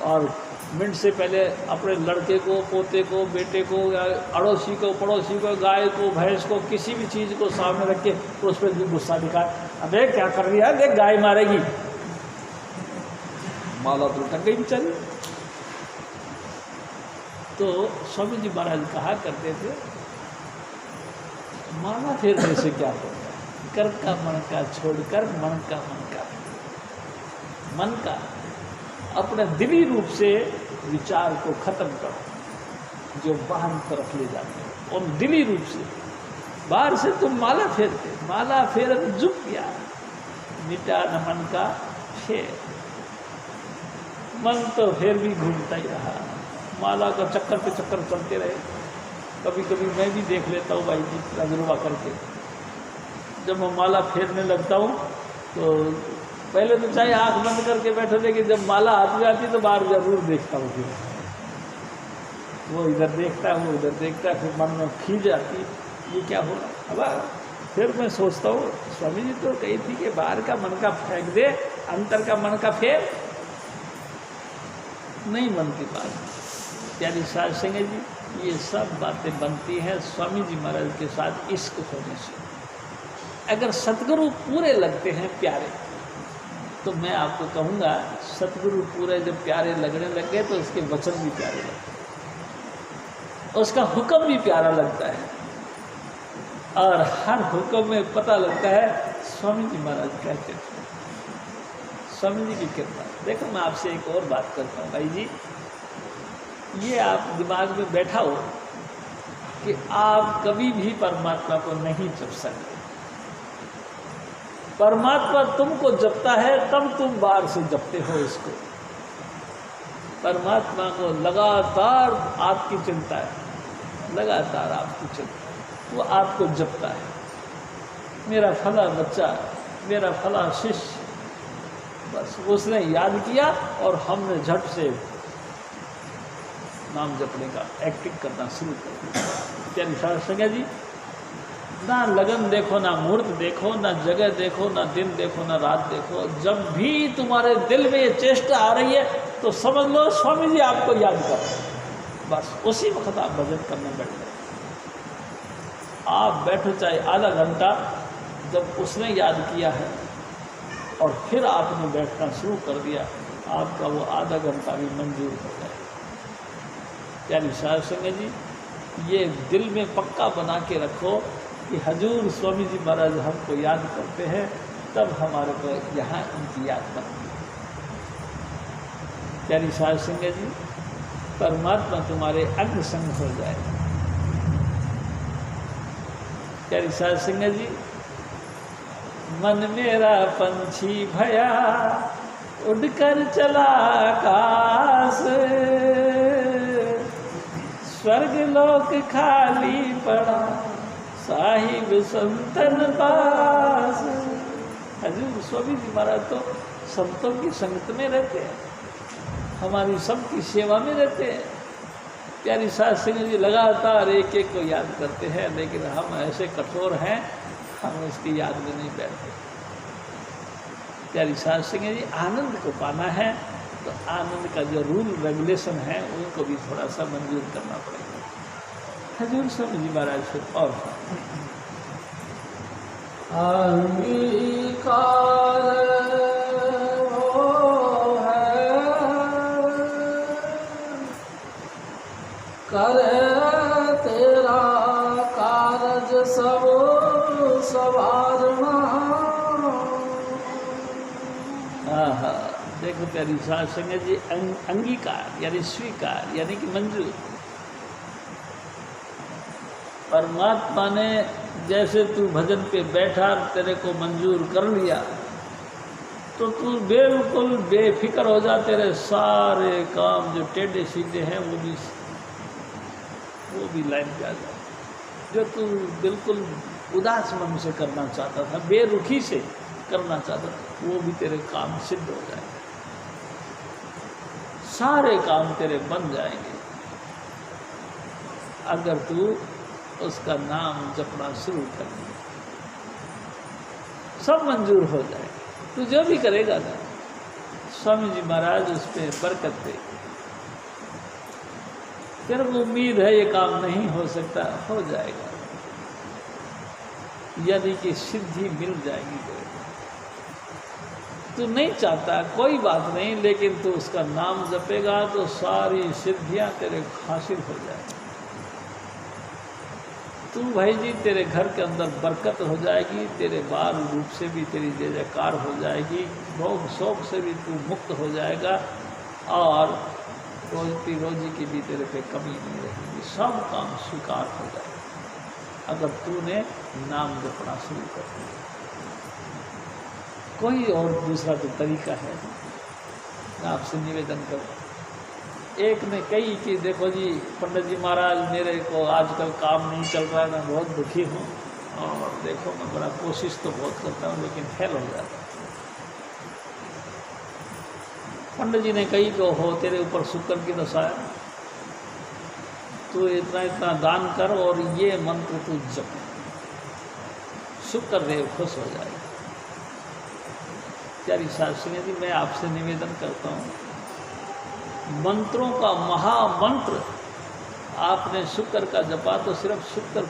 और मिनट से पहले अपने लड़के को, पोते को, बेटे को, या अड़ोसी को, पड़ोसी को, गाय को, भैंस को, किसी भी चीज़ को सामने रख के तो उस पर गुस्सा दिखाए, अबे क्या कर रही है, देख गाय मारेगी, माला तो लटक गई बेचारी। तो स्वामी जी महाराज कहा करते थे, माला फेरने से क्या होगा, कर्म का मन का छोड़कर मन का अपने दिली रूप से विचार को खत्म करो, जो बाहर तरफ ले जाते हैं, और दिली रूप से बाहर से तुम माला फेरते, माला फेर जुट गया, मिटा न मन का फेर, मन तो फिर भी घूमता ही रहा, माला का चक्कर पे चक्कर चलते रहे। कभी कभी मैं भी देख लेता हूँ भाई जी तजुर्बा करके, जब मैं माला फेरने लगता हूँ तो पहले तो चाहे आंख बंद करके बैठो, लेकिन जब माला हाथ में आती तो बाहर जरूर देखता हूँ, फिर वो इधर देखता है, वो इधर देखता है, फिर मन में खींच जाती ये क्या हो रहा। अब फिर मैं सोचता हूँ, स्वामी जी तो कही थी कि बाहर का मन का फेंक दे, अंतर का मन का फेर नहीं बनती बात। प्यारी साध संगत जी, ये सब बातें बनती हैं स्वामी जी महाराज के साथ इश्क होने से। अगर सतगुरु पूरे लगते हैं प्यारे, तो मैं आपको कहूँगा सतगुरु पूरे जब प्यारे लगने लग गए तो उसके वचन भी प्यारे लगते हैं, उसका हुक्म भी प्यारा लगता है, और हर हुक्म में पता लगता है स्वामी जी महाराज कहते हैं, स्वामी जी की कृपा। देखो मैं आपसे एक और बात करता हूँ भाई जी, ये आप दिमाग में बैठा हो कि आप कभी भी परमात्मा को नहीं जप सकते। परमात्मा तुमको जपता है तब तुम बाहर से जपते हो इसको। परमात्मा को लगातार आपकी चिंता है, लगातार आपकी चिंता, वो आपको जपता है। मेरा फला बच्चा, मेरा फला शिष्य, बस उसने याद किया और हमने झट से नाम जपने का एक्टिंग करना शुरू कर दिया। प्यारी साध संगत जी, ना लगन देखो, ना मुहूर्त देखो, ना जगह देखो, ना दिन देखो, ना रात देखो, जब भी तुम्हारे दिल में ये चेष्टा आ रही है तो समझ लो स्वामी जी आपको याद कर रहे हैं, बस उसी वक्त आप भजन करने बैठ जाए। आप बैठो चाहे आधा घंटा, जब उसने याद किया है और फिर आपने बैठना शुरू कर दिया, आपका वो आधा घंटा भी मंजूर हो जाए। यानी साध संगत जी, ये दिल में पक्का बना के रखो कि हजूर स्वामी जी महाराज हमको याद करते हैं, तब हमारे को यहाँ उनकी याद बनती है। यानी साध संगत जी, परमात्मा तुम्हारे अंग संग हो जाए। यानी साध संगत जी, मन मेरा पंछी भया उड़कर चला आकाश, स्वर्ग लोक खाली पड़ा साहिब संतन पास। हजूर स्वामी जी महाराज तो संतों की संगत में रहते हैं, हमारी सबकी सेवा में रहते हैं। प्यारी साध संगत जी लगातार एक एक को याद करते हैं, लेकिन हम ऐसे कठोर हैं, हम उसकी याद में नहीं बैठते। प्यारी साध संगत जी, आनंद को पाना है तो आनंद का जो रूल रेगुलेशन है उनको भी थोड़ा सा मंजूर करना पड़ेगा। हजूर स्वामी जी महाराज से और अंगीकार हो है करे तेरा कारज सब सवारना। हाँ, देखो प्यारी साध संगत जी, अंगीकार यानी स्वीकार यानी कि मंजूर। परमात्मा ने जैसे तू भजन पे बैठा तेरे को मंजूर कर लिया, तो तू बिल्कुल बेफिक्र हो जा, तेरे सारे काम जो टेढ़े सीधे हैं वो भी लाइन पे आ जाए। जो तू बिल्कुल उदास मन से करना चाहता था, बेरुखी से करना चाहता था, वो भी तेरे काम सिद्ध हो जाए। सारे काम तेरे बन जाएंगे अगर तू उसका नाम जपना शुरू कर दे। सब मंजूर हो जाए। तू जो भी करेगा ना, स्वामी जी महाराज उस पर बरकत दे। तेरे को उम्मीद है ये काम नहीं हो सकता, हो जाएगा, यानी कि सिद्धि मिल जाएगी तेरे को। तू नहीं चाहता कोई बात नहीं, लेकिन तू उसका नाम जपेगा तो सारी सिद्धियां तेरे हासिल हो जाएगी। तू भाई जी, तेरे घर के अंदर बरकत हो जाएगी, तेरे बाल रूप से भी तेरी जय जयकार हो जाएगी, भोग शोक से भी तू मुक्त हो जाएगा, और रोजी रोजी की भी तेरे पे कमी नहीं रहेगी। सब काम स्वीकार हो जाएगा अगर तूने नाम जपना शुरू कर दिया। कोई और दूसरा तो तरीका है। मैं आपसे निवेदन करूँ, एक ने कही कि देखो जी पंडित जी महाराज, मेरे को आजकल काम नहीं चल रहा है, मैं बहुत दुखी हूँ, और देखो मैं बड़ा कोशिश तो बहुत करता हूँ लेकिन फेल हो जाता है। पंडित जी ने कही कि हो तेरे ऊपर शुक्र की दशा है, तू इतना इतना दान कर और ये मंत्र तू जप, शुक्र देव खुश हो जाएगा। प्यारी साध संगत जी, मैं आपसे निवेदन करता हूँ, मंत्रों का महामंत्र आपने शुक्र का जपा तो सिर्फ शुक्र